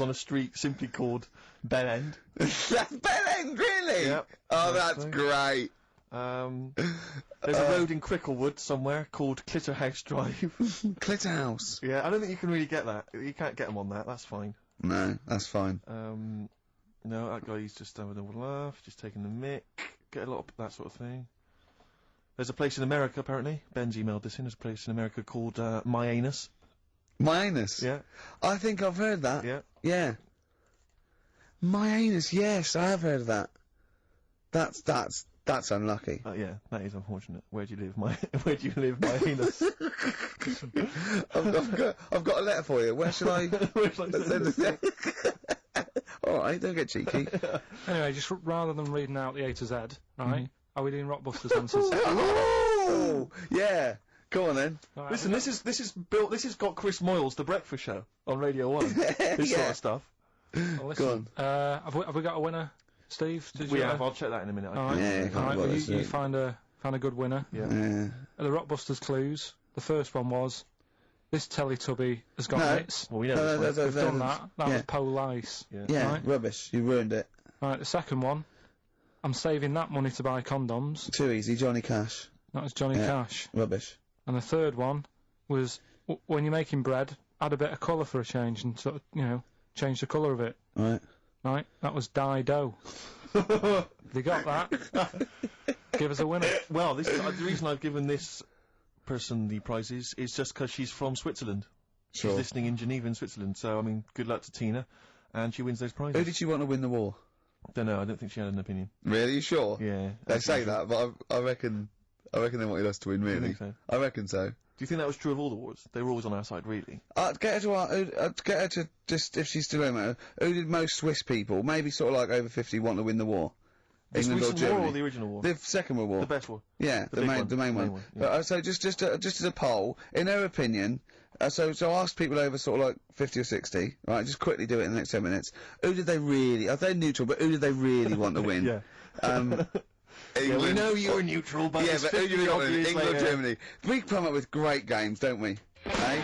on a street simply called Bell End. That's Bell End, really? Yep. Oh, that's great. There's a road in Cricklewood somewhere called Clitterhouse Drive. Clitterhouse. Yeah, I don't think you can really get that. You can't get them on that. That's fine. No, that's fine. No, that guy, he's just having a laugh, just taking the mick, get a lot of that sort of thing. There's a place in America, apparently. Ben's emailed this in. There's a place in America called, My Anus. My Anus? Yeah. I think I've heard that. Yeah. Yeah. My Anus, yes, I have heard of that. That's unlucky. Yeah, that is unfortunate. Where do you live, My Anus? I've got a letter for you. Where shall I... Where shall I send it? Alright, don't get cheeky. Anyway, just rather than reading out the A to Z, right? Are we doing Rockbusters answers? Oh, yeah. Go on then. Right, Listen, this has got Chris Moyles, The Breakfast Show, on Radio 1. This sort of stuff. well, listen, Go on. have we got a winner, Steve? Did We you have. I'll check that in a minute. Alright, Yeah, alright, well, well, that's you it. find a good winner. Yeah. Yeah. The Rockbusters clues. The first one was, this Teletubby has got No. mitts. Well, we know this one. We've done that. That yeah. was Pole Ice. Yeah, Right. rubbish. You ruined it. Right, the second one, I'm saving that money to buy condoms. Too easy, Johnny Cash. That was Johnny Yeah. Cash. Rubbish. And the third one was, when you're making bread, add a bit of colour for a change and sort of, change the colour of it. Right. Right? That was Dido. They got that. Give us a winner. Well, this the reason I've given this person the prizes is just because she's from Switzerland. Sure. She's listening in Geneva in Switzerland, so, I mean, good luck to Tina, and she wins those prizes. Who did she want to win the war? Don't know, I don't think she had an opinion. Really? You sure? Yeah. They say that, but I reckon they wanted us to win, Do you really. think so? I reckon so. Do you think that was true of all the wars? They were always on our side, really. Get her to just, if she's still home, who did most Swiss people, maybe sort of like over 50, want to win the war? This England or recent war Germany? or the original war? The Second World War. The best war. Yeah, The big one. the main The main one. one, yeah. But, so just as a poll, in her opinion, so ask people over sort of like 50 or 60, right? Just quickly do it in the next 10 minutes. Who did they really? Are they neutral? But who did they really want to win? Yeah. England. Yeah, we know you were neutral, but Yeah, it's but who 50 do you want to odd win? years England or later. Germany? We come up with great games, don't we? Eh?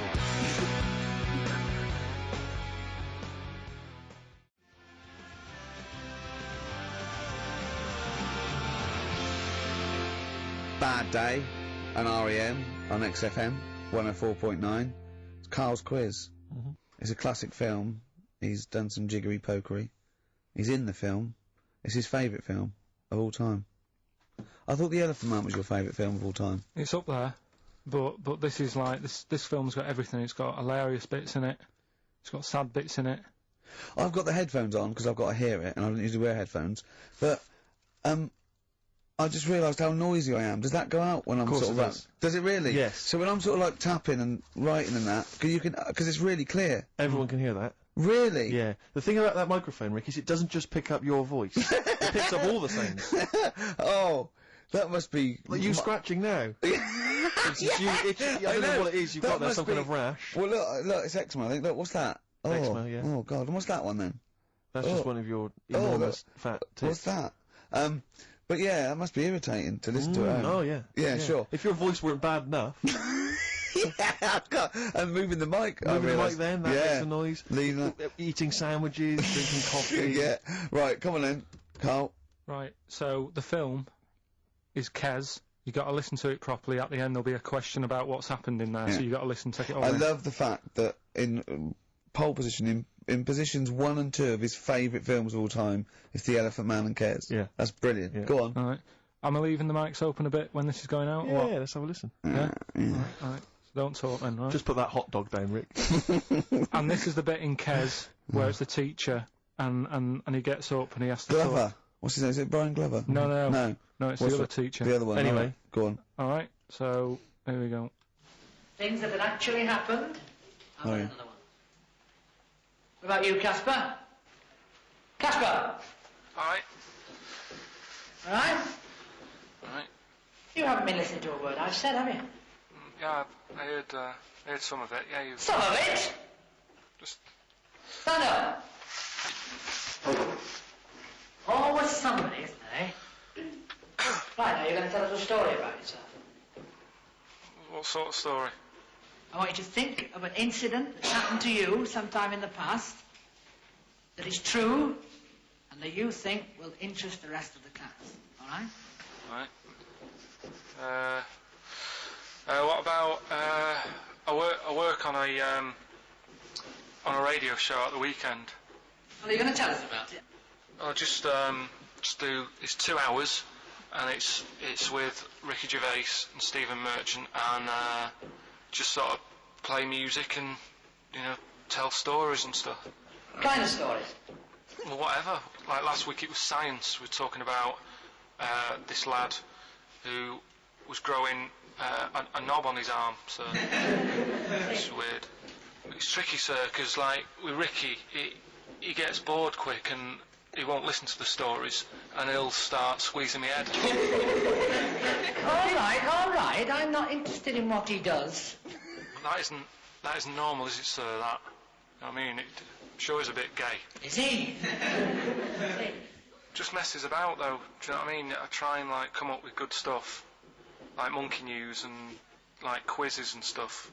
Bad Day and REM on XFM 104.9. It's Carl's Quiz. Mhm. It's a classic film. He's done some jiggery pokery. He's in the film. It's his favourite film of all time. I thought The Elephant Man was your favourite film of all time. It's up there, but this is like, this film's got everything. It's got hilarious bits in it. It's got sad bits in it. I've got the headphones on because I've got to hear it, and I don't usually wear headphones. But I just realised how noisy I am. Does that go out when I'm course sort of it like? does. Does it really? Yes. So when I'm sort of like tapping and writing and that, because it's really clear. Everyone can hear that. Really? Yeah. The thing about that microphone, Rick, is it doesn't just pick up your voice. It picks up all the sounds. Oh, That must be... Are you scratching now? It's you, I don't know what it is you've got there, some kind of rash. Well, look, it's eczema, I think. Look, what's that? Oh, eczema, yeah. Oh, God, and what's that one, then? That's just one of your enormous fat tits. What's that? But yeah, that must be irritating to listen to it. Oh, yeah. Yeah, sure. If your voice weren't bad enough... and moving the mic. Moving the mic then, that makes a noise. Leaving Eating sandwiches, drinking coffee. Yeah. Right, come on then, Carl. Right, so the film is Kes. You got to listen to it properly. At the end, there'll be a question about what's happened in there, so you got to listen, take it all I in. love the fact that in pole position, in positions 1 and 2 of his favourite films of all time, is The Elephant Man and Kes. Yeah. That's brilliant. Yeah. Go on. All right. Am I leaving the mics open a bit when this is going out? Yeah, or what? yeah, let's have a listen. Yeah? All right. So don't talk then, right? Just put that hot dog down, Rick. And this is the bit in Kes where it's the teacher, and he gets up and he has to Glover. talk. What's his name? Is it Brian Glover? No, it's the other teacher. The other one. Anyway. Right. Go on. All right, so here we go. Things that had actually happened. I'll get another one. What about you, Casper? Casper! All right. All right? All right. You haven't been listening to a word I've said, have you? Yeah, I heard some of it. Yeah, you. Some of it? Just. Stand up. Always somebody, isn't there, eh? Right, now you're going to tell us a story about yourself. What sort of story? I want you to think of an incident that's happened to you sometime in the past that is true and that you think will interest the rest of the class. All right? Right. What about I work on a radio show at the weekend. Well, are you going to tell us about it? I'll just do. It's 2 hours, and it's with Ricky Gervais and Stephen Merchant, and just sort of play music and tell stories and stuff. What kind of stories? Well, whatever. Like last week it was science. We were talking about this lad who was growing a knob on his arm, so it's weird. It's tricky, sir, because like with Ricky, he gets bored quick and he won't listen to the stories, and he'll start squeezing my head. All right. I'm not interested in what he does. That isn't normal, is it, sir? That. I mean, it sure is a bit gay. Is he? Just messes about, though. Do you know what I mean? I try and like come up with good stuff, like monkey news and like quizzes and stuff,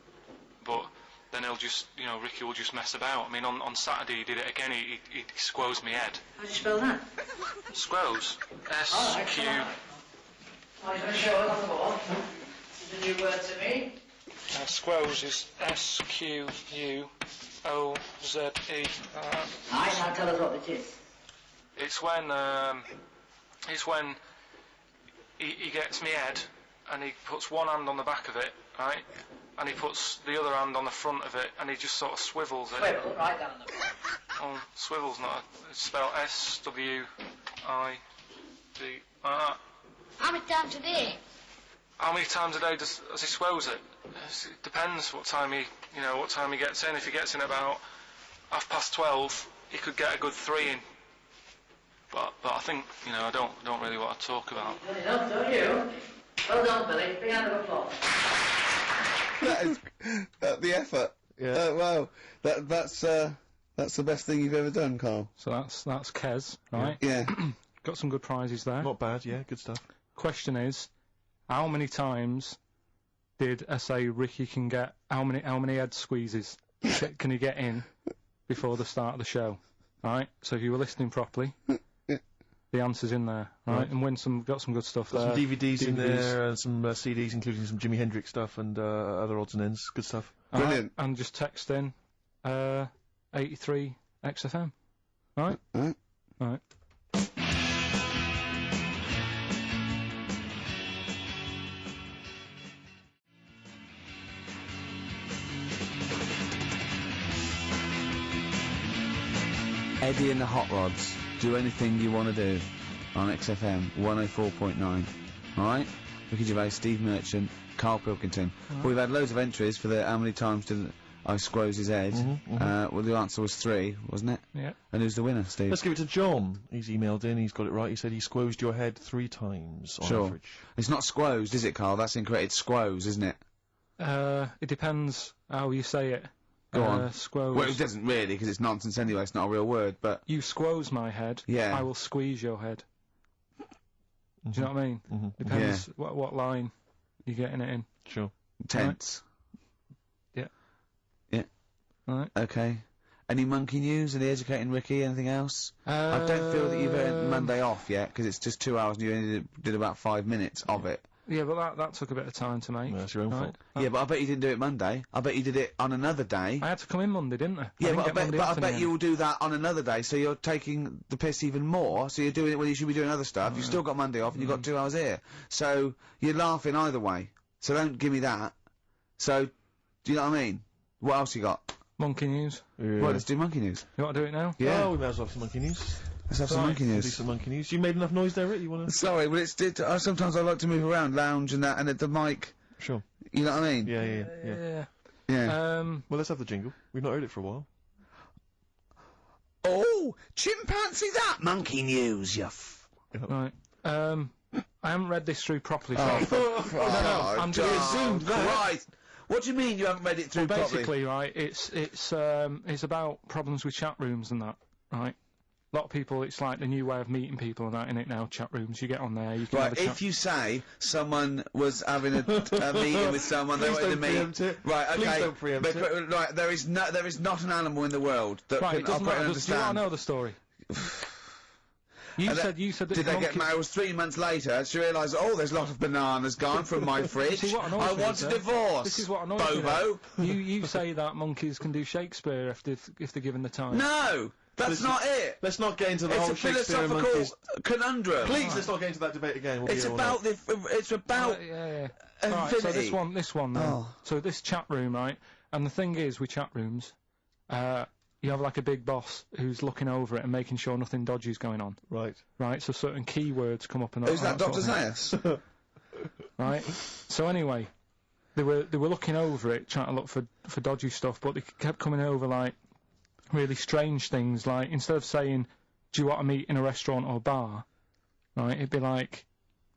but then he'll just, Ricky will just mess about. I mean, on Saturday he did it again. He squoze me head. How do you spell that? Squoze. S-Q. Oh, he's going to show us on the board. This is a new word to me. Squoze is S-Q-U-O-Z-E. Aye, now tell us what it is. It's when he gets me head and he puts one hand on the back of it, right? And he puts the other hand on the front of it, and he just sort of swivels it. Swivel, right down the board. Oh, swivel's not. It's spelled S-W-I-V. How many times a day? How many times a day does he swells it? It depends what time he gets in. If he gets in about 12:30, he could get a good 3 in. But I think I don't really want to talk about. Good enough, don't you? Well done, Billy. Big hand of applause. That is the effort. Yeah. Wow. That's the best thing you've ever done, Carl. So that's Kes, right? Yeah. Got some good prizes there. Not bad, yeah, good stuff. Question is, how many times did I say Ricky can get? How many head squeezes can he get in before the start of the show? Right. So if you were listening properly, the answer's in there, right? And got some good stuff there. Some DVDs in there and some CDs, including some Jimi Hendrix stuff and other odds and ends. Good stuff. Brilliant. And just text in 83 XFM. Right. Right. Eddie and the Hot Rods. Do anything you want to do on XFM 104.9. Alright? Ricky Gervais, Steve Merchant, Carl Pilkington. Well, we've had loads of entries for the how many times did I squoze his head. Well, the answer was 3, wasn't it? Yeah. And who's the winner, Steve? Let's give it to John. He's emailed in, he's got it right. He said he squozed your head 3 times on Sure. average. It's not squozed, is it, Carl? That's incorrect. It's squoze, isn't it? It depends how you say it. Go on. Squoze. Well, it doesn't really, because it's nonsense anyway. It's not a real word, but... You squoze my head. Yeah. I will squeeze your head. Do you know what I mean? Depends what line you're getting it in. Sure. Tense. Yeah. Yeah. Right. Okay. Any monkey news? Any educating Ricky? Anything else? I don't feel that you've earned Monday off yet, because it's just 2 hours and you only did about 5 minutes of it. Yeah, but that took a bit of time to make. Well, that's your own fault. Yeah, but I bet you didn't do it Monday. I bet you did it on another day. I had to come in Monday, didn't I? Yeah, I but I bet you will do that on another day, so you're taking the piss even more, so you're doing it when you should be doing other stuff. You've still got Monday off, and you've got 2 hours here. So, you're laughing either way. So don't give me that. So, do you know what I mean? What else you got? Monkey news. Yeah. Well, let's do monkey news. You want to do it now? Yeah. Oh, we may as well have some monkey news. Let's have some monkey Do news. some monkey news. You made enough noise there, Rick? You wanna... Sorry, but sometimes I like to move around, lounge and that, and at the mic, Sure. you know what I mean? Yeah. Yeah. Well, let's have the jingle. We've not heard it for a while. Oh, chimpanzee that! Monkey news, you Right. I haven't read this through properly. Oh, I'm just assumed that. Right. What do you mean you haven't read it through properly? Basically, right, it's about problems with chat rooms and that, right? A lot of people, it's like the new way of meeting people and that, in it now, chat rooms. You get on there, you can have Right, a chat. if you say someone was having a meeting with someone, they Please wanted to don't meet. preempt it. Right, okay. Please don't preempt but, right, there is not an animal in the world that Right, can it doesn't operate and matter. Do you want understand. to know the story? You said that Did they get monkey- married? It was 3 months later. She realised, oh, there's a lot of bananas gone from my fridge. See, what annoys I me want is a that- divorce. This is what annoys me. Bobo. You say that monkeys can do Shakespeare if they're given the time. No, that's Listen, not it. Let's not get into the It's whole a Shakespeare and philosophical monkeys. conundrum. Please, let's not get into that debate again. We'll It's be here all about night. it's about Yeah. infinity. Right, so this one then. Oh. So this chat room, right? And the thing is, with chat rooms, you have like a big boss who's looking over it and making sure nothing dodgy's going on. Right. Right, so certain keywords come up and Who's that, sort Dr. of thing. Zayas? Right. So anyway, they were looking over it, trying to look for dodgy stuff, but they kept coming over like really strange things. Like instead of saying, "Do you want to meet in a restaurant or bar?" Right, it'd be like,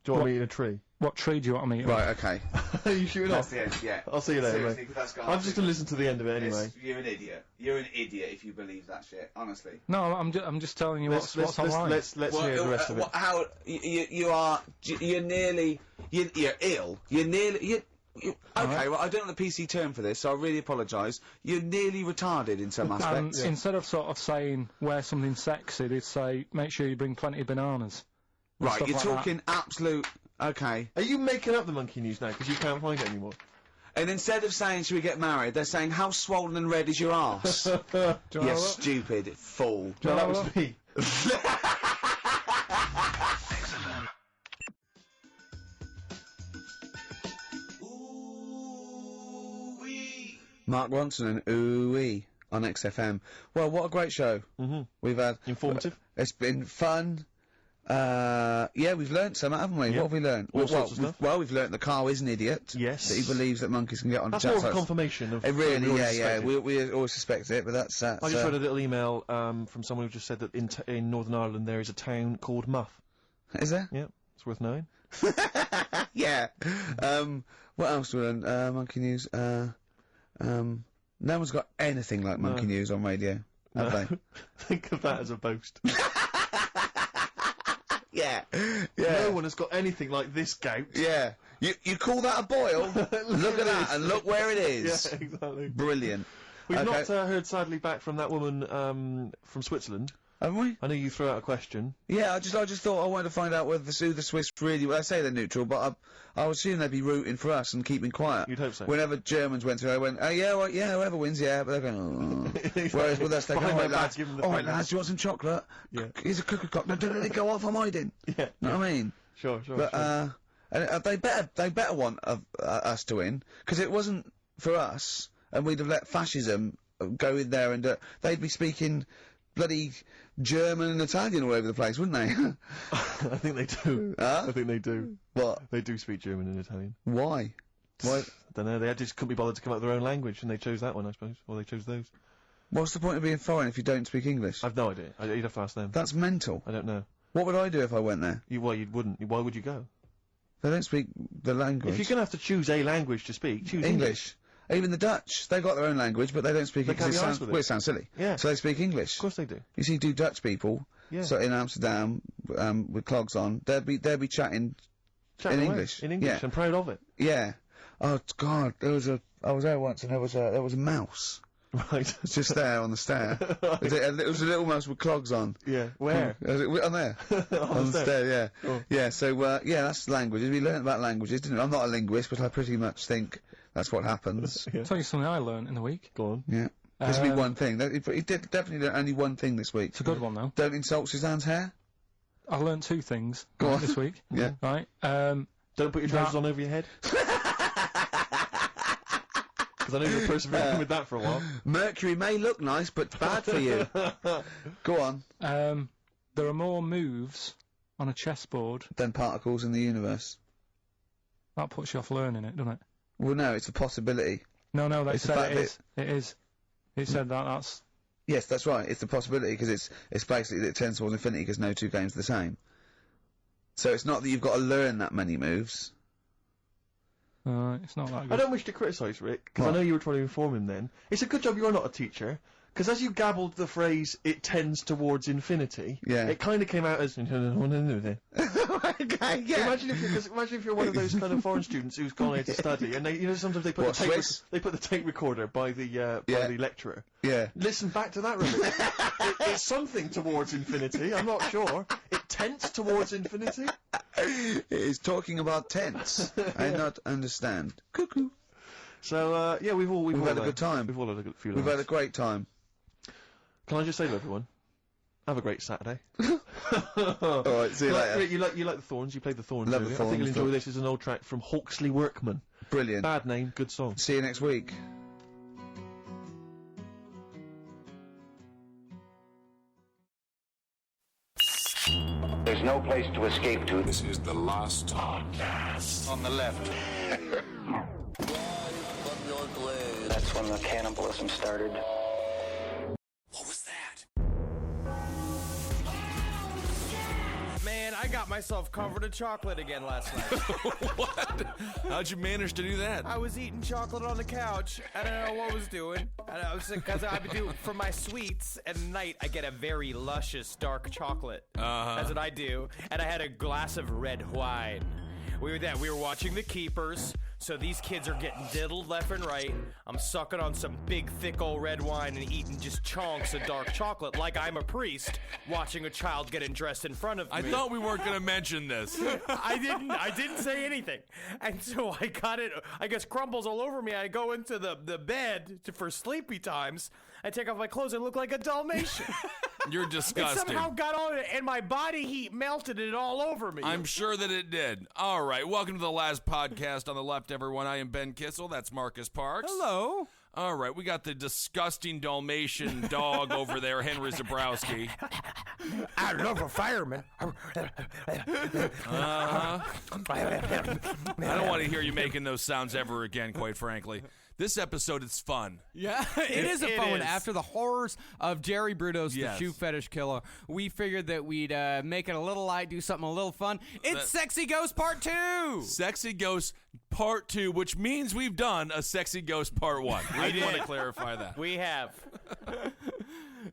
Do you want me in a tree? "What tree do you want to meet?" in?" Right, okay. Are you shooting off? the end, yeah. I'll see you later, Seriously, mate. that's gone I'm just going to listen to the end of it anyway. You're an idiot. You're an idiot if you believe that shit, honestly. No, I'm just telling you what's online. Let's hear the rest of it. How you're nearly you're ill. Okay, well, I don't know the PC term for this, so I really apologise. You're nearly retarded in some And aspects. instead of sort of saying wear something sexy, they'd say make sure you bring plenty of bananas. and Right, stuff you're like that. talking absolute. Okay. Are you making up the monkey news now because you can't find it anymore? And instead of saying, should we get married, they're saying, how swollen and red is your arse? Do you You know what? stupid fool. No, that was what? me. Mark Ronson and Ooh-wee on XFM. Well, what a great show. Mm-hmm. We've had... Informative. It's been fun. Yeah, we've learnt some, haven't we? Yeah. What have we learnt? All sorts of stuff. We've learnt that Carl is an idiot. Yes. That he believes that monkeys can get on That's chat more of a sites. confirmation of... It really, what we already yeah. suspected. We always suspected it, but that's I just read a little email from someone who just said that in Northern Ireland there is a town called Muff. Is there? Yeah, it's worth knowing. Yeah. What else do we learn? Monkey news. No one's got anything like monkey news on radio, have they? Think of that as a boast. Yeah. No one has got anything like this gout. Yeah. You call that a boil? Look at that, and look where it is. Yeah, exactly. Brilliant. We've Okay. not heard sadly back from that woman from Switzerland. Haven't we? I know you threw out a question. Yeah, I just thought I wanted to find out whether the Swiss really. Well, I say they're neutral, but I would assume they'd be rooting for us and keeping quiet. You'd hope so. Whenever Germans went through, I went, oh yeah, well, yeah, whoever wins, yeah, but they're going. Oh. Whereas with us, they go, Behind all my right, back, lads, give them the all right, fingers. lads, do you want some chocolate? Yeah. Here's a cookie cock. No, don't let it go off. I'm hiding. Yeah. Know what I mean? Sure. But and they better want us to win, because it wasn't for us, and we'd have let fascism go in there, and they'd be speaking bloody German and Italian all over the place, wouldn't they? I think they do. Huh? I think they do. What? They do speak German and Italian. Why? Why? Don't know. They just couldn't be bothered to come up with their own language, and they chose that one, I suppose. Or they chose those. What's the point of being foreign if you don't speak English? I've no idea. You'd have to ask them. That's mental. I don't know. What would I do if I went there? You wouldn't. Why would you go? They don't speak the language. If you're gonna have to choose a language to speak, choose English. Even the Dutch, they've got their own language, but they don't speak They it because can't be arsed with it. it sounds silly. Yeah. So they speak English. Of course they do. You see, Dutch people, Yeah. so in Amsterdam, with clogs on, they'll be chatting Chat in away. English. In English. Yeah. I'm proud of it. Yeah. Oh God, I was there once, and there was a mouse Right. just there on the stair. It was a little mouse with clogs on. Yeah. Where? On there. on the stair, yeah. Oh. Yeah, so, yeah, that's languages. We learned about languages, didn't we? I'm not a linguist, but I pretty much think that's what happens. Yeah. I'll tell you something I learned in the week. Go on. Yeah. This will be one thing. He did definitely learn only one thing this week. It's a good one, though. Don't insult Suzanne's hair. I learned 2 things Go on. this week. Yeah. Right. Don't put your trousers on over your head. Because I know you were persevering with that for a while. Mercury may look nice, but bad for you. Go on. There are more moves on a chessboard. Then particles in the universe. That puts you off learning it, doesn't it? Well, no, it's a possibility. No, they It's the said fact it is. It is. It said that's... Yes, that's right. It's a possibility because it's basically that it tends towards infinity because no two games are the same. So it's not that you've got to learn that many moves. It's not that good. I don't wish to criticise Rick, because I know you were trying to inform him then. It's a good job you're not a teacher, because as you gabbled the phrase, it tends towards infinity, Yeah. it kind of came out as... Okay, yeah. Imagine if you're one of those kind of foreign students who's gone here to study, and they, sometimes they put What, the tape Swiss? they put the tape recorder by the lecturer. Yeah. Listen back to that, Rick. It's something towards infinity. I'm not sure. It tends towards infinity. It is talking about tense. I not understand. Cuckoo. So yeah, we've all had a good time. We've all had a good few. We've had a great time. Can I just say to everyone, have a great Saturday. Alright, see you later. Rick, you like the Thorns. You played the Thorns. Love earlier. the I think you'll Thorns, enjoy but- this. Is an old track from Hawksley Workman. Brilliant. Bad name, good song. See you next week. There's no place to escape to. This is the last podcast. On the left. That's when the cannibalism started. What was that? Man, I got myself covered in chocolate again last night. What? How'd you manage to do that? I was eating chocolate on the couch. I don't know what I was doing. And I was because I do for my sweets at night. I get a very luscious dark chocolate. That's what I do. And I had a glass of red wine. We were watching The Keepers. So these kids are getting diddled left and right. I'm sucking on some big, thick old red wine and eating just chunks of dark chocolate like I'm a priest watching a child get undressed in front of me. I thought we weren't going to mention this. I didn't say anything. And so I got it, I guess, crumbles all over me. I go into the bed for sleepy times. I take off my clothes and look like a Dalmatian. You're It disgusting. somehow got on it, and my body heat melted it all over me. I'm sure that it did. All right, welcome to the last podcast on the left, everyone. I am Ben Kissel. That's Marcus Parks. Hello. All right, we got the disgusting Dalmatian dog over there, Henry Zabrowski. I love a fireman. I don't want to hear you making those sounds ever again, quite frankly. This episode is fun. Yeah, it is a fun one. is. After the horrors of Jerry Brudos, Yes. the shoe fetish killer, we figured that we'd make it a little light, do something a little fun. It's Sexy Ghost Part 2! Sexy Ghost Part 2, which means we've done a Sexy Ghost Part 1. I want to clarify that. We have.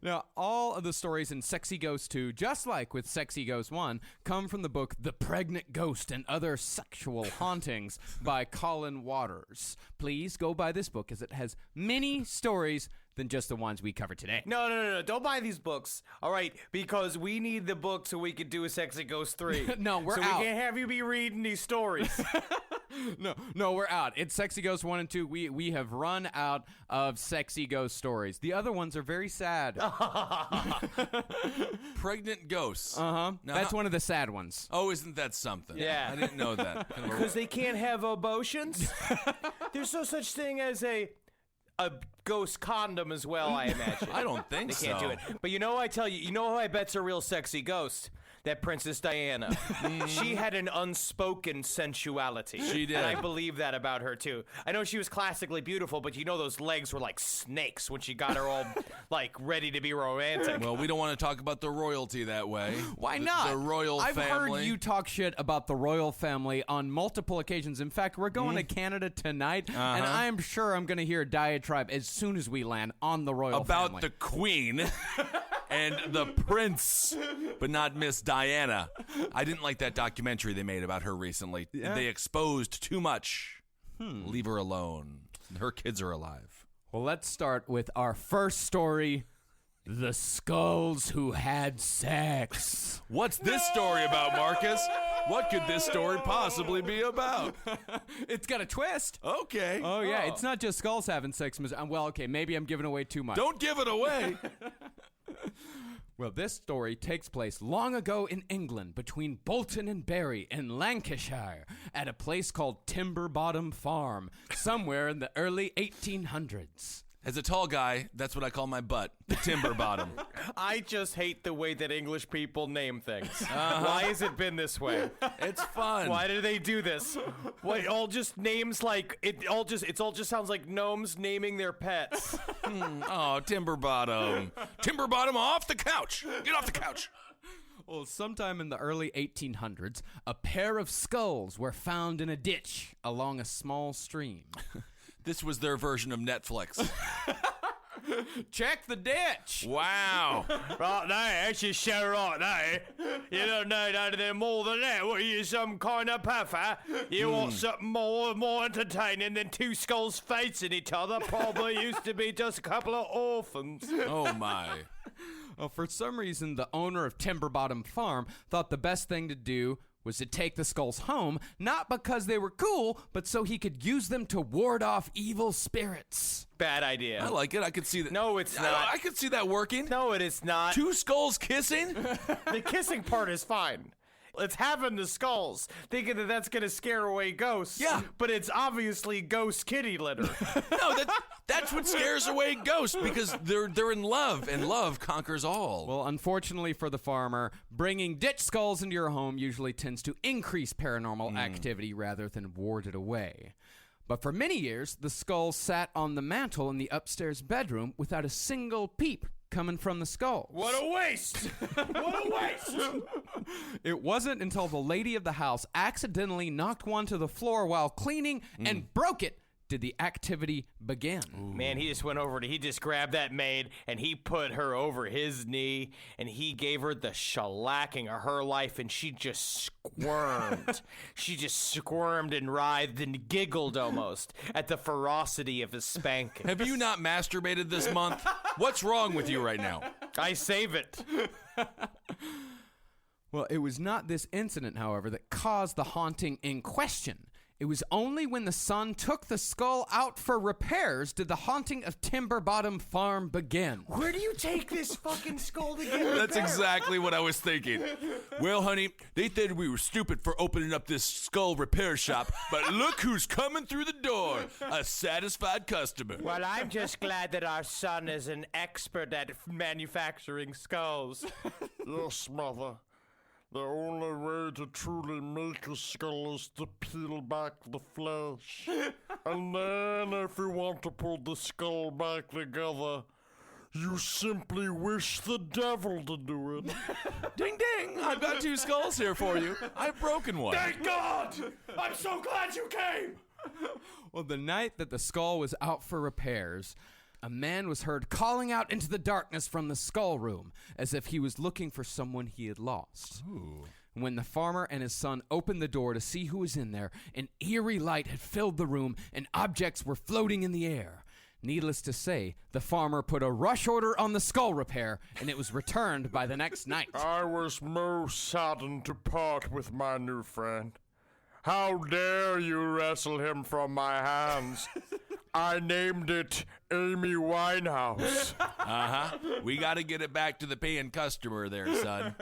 Now, all of the stories in Sexy Ghost 2, just like with Sexy Ghost 1, come from the book The Pregnant Ghost and Other Sexual Hauntings by Colin Waters. Please go buy this book, as it has many stories than just the ones we covered today. No. Don't buy these books. All right, because we need the book so we could do a Sexy Ghost 3. No, we're so out. we can't have you be reading these stories. No, we're out. It's Sexy Ghost 1 and 2. We have run out of Sexy Ghost stories. The other ones are very sad. Pregnant Ghosts. Uh-huh. Now, That's one of the sad ones. Oh, isn't that something? Yeah. I didn't know that. Because they can't have abortions? There's no such thing as a ghost condom as well, I imagine. I don't think They can't do it. But I tell you, you know who I bet's a real sexy ghost? that Princess Diana, she had an unspoken sensuality. She did. And I believe that about her, too. I know she was classically beautiful, but you know those legs were like snakes when she got her all, like, ready to be romantic. Well, we don't want to talk about the royalty that way. Why not? The royal I've family. heard you talk shit about the royal family on multiple occasions. In fact, we're going to Canada tonight, and I'm sure I'm going to hear a diatribe as soon as we land on the royal about family. the queen and the prince, but not Miss Diana. I didn't like that documentary they made about her recently. Yeah. They exposed too much. Leave her alone. Her kids are alive. Well, let's start with our first story. The Skulls Who Had Sex. What's this story about, Marcus? What could this story possibly be about? It's got a twist. Okay. Oh, yeah. It's not just skulls having sex. Well, okay, maybe I'm giving away too much. Don't give it away. Well, this story takes place long ago in England between Bolton and Bury in Lancashire at a place called Timber Bottom Farm, somewhere in the early 1800s. As a tall guy, that's what I call my butt, the timber bottom. I just hate the way that English people name things. Why has it been this way? It's fun. Why do they do this? What, all just names like it all just sounds like gnomes naming their pets. Oh, timber bottom. Timber bottom off the couch. Get off the couch. Well, sometime in the early 1800s, a pair of skulls were found in a ditch along a small stream. This was their version of Netflix. Check the ditch. Wow. Right there, that's your show right there. You don't know nothing more than that. What are you, some kind of puffer? You want something more entertaining than two skulls facing each other? Probably used to be just a couple of orphans. Oh, my. Well, for some reason, the owner of Timber Bottom Farm thought the best thing to do was to take the skulls home, not because they were cool, but so he could use them to ward off evil spirits. Bad idea. I like it. I could see that. No, it's not. I could see that working. No, it is not. Two skulls kissing? The kissing part is fine. It's having the skulls, thinking that that's going to scare away ghosts. Yeah. But it's obviously ghost kitty litter. No, that's what scares away ghosts, because they're in love, and love conquers all. Well, unfortunately for the farmer, bringing ditch skulls into your home usually tends to increase paranormal activity rather than ward it away. But for many years, the skulls sat on the mantel in the upstairs bedroom without a single peep coming from the skulls. What a waste! What a waste! It wasn't until the lady of the house accidentally knocked one to the floor while cleaning and broke it did the activity begin. Man, he just went over he just grabbed that maid and he put her over his knee and he gave her the shellacking of her life and she just squirmed. She just squirmed and writhed and giggled almost at the ferocity of his spanking. Have you not masturbated this month? What's wrong with you right now? I save it. Well, it was not this incident, however, that caused the haunting in question. It was only when the son took the skull out for repairs did the haunting of Timber Bottom Farm begin. Where do you take this fucking skull to get That's exactly what I was thinking. Well, honey, they said we were stupid for opening up this skull repair shop, but look who's coming through the door. A satisfied customer. Well, I'm just glad that our son is an expert at manufacturing skulls. Yes, Mother. The only way to truly make a skull is to peel back the flesh. And then if you want to pull the skull back together, you simply wish the devil to do it. Ding ding! I've got two skulls here for you. I've broken one. Thank God! I'm so glad you came! Well, the night that the skull was out for repairs, a man was heard calling out into the darkness from the skull room as if he was looking for someone he had lost. Ooh. When the farmer and his son opened the door to see who was in there, an eerie light had filled the room and objects were floating in the air. Needless to say, the farmer put a rush order on the skull repair, and it was returned by the next night. I was most saddened to part with my new friend. How dare you wrestle him from my hands? I named it Amy Winehouse. We gotta get it back to the paying customer there, son.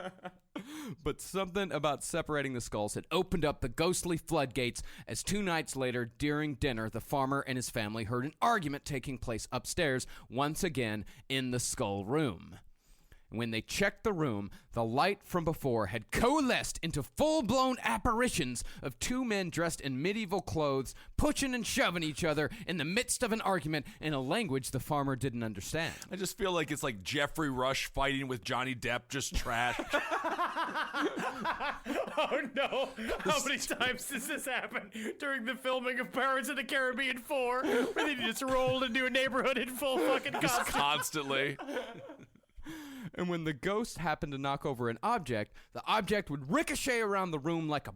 But something about separating the skulls had opened up the ghostly floodgates as 2 nights later, during dinner, the farmer and his family heard an argument taking place upstairs, once again in the skull room. And when they checked the room, the light from before had coalesced into full-blown apparitions of two men dressed in medieval clothes, pushing and shoving each other in the midst of an argument in a language the farmer didn't understand. I just feel like it's like Jeffrey Rush fighting with Johnny Depp, just trash. Oh no! How many times does this happen during the filming of Pirates of the Caribbean 4, where they just rolled into a neighborhood in full fucking Just costume? constantly. And when the ghost happened to knock over an object, the object would ricochet around the room like a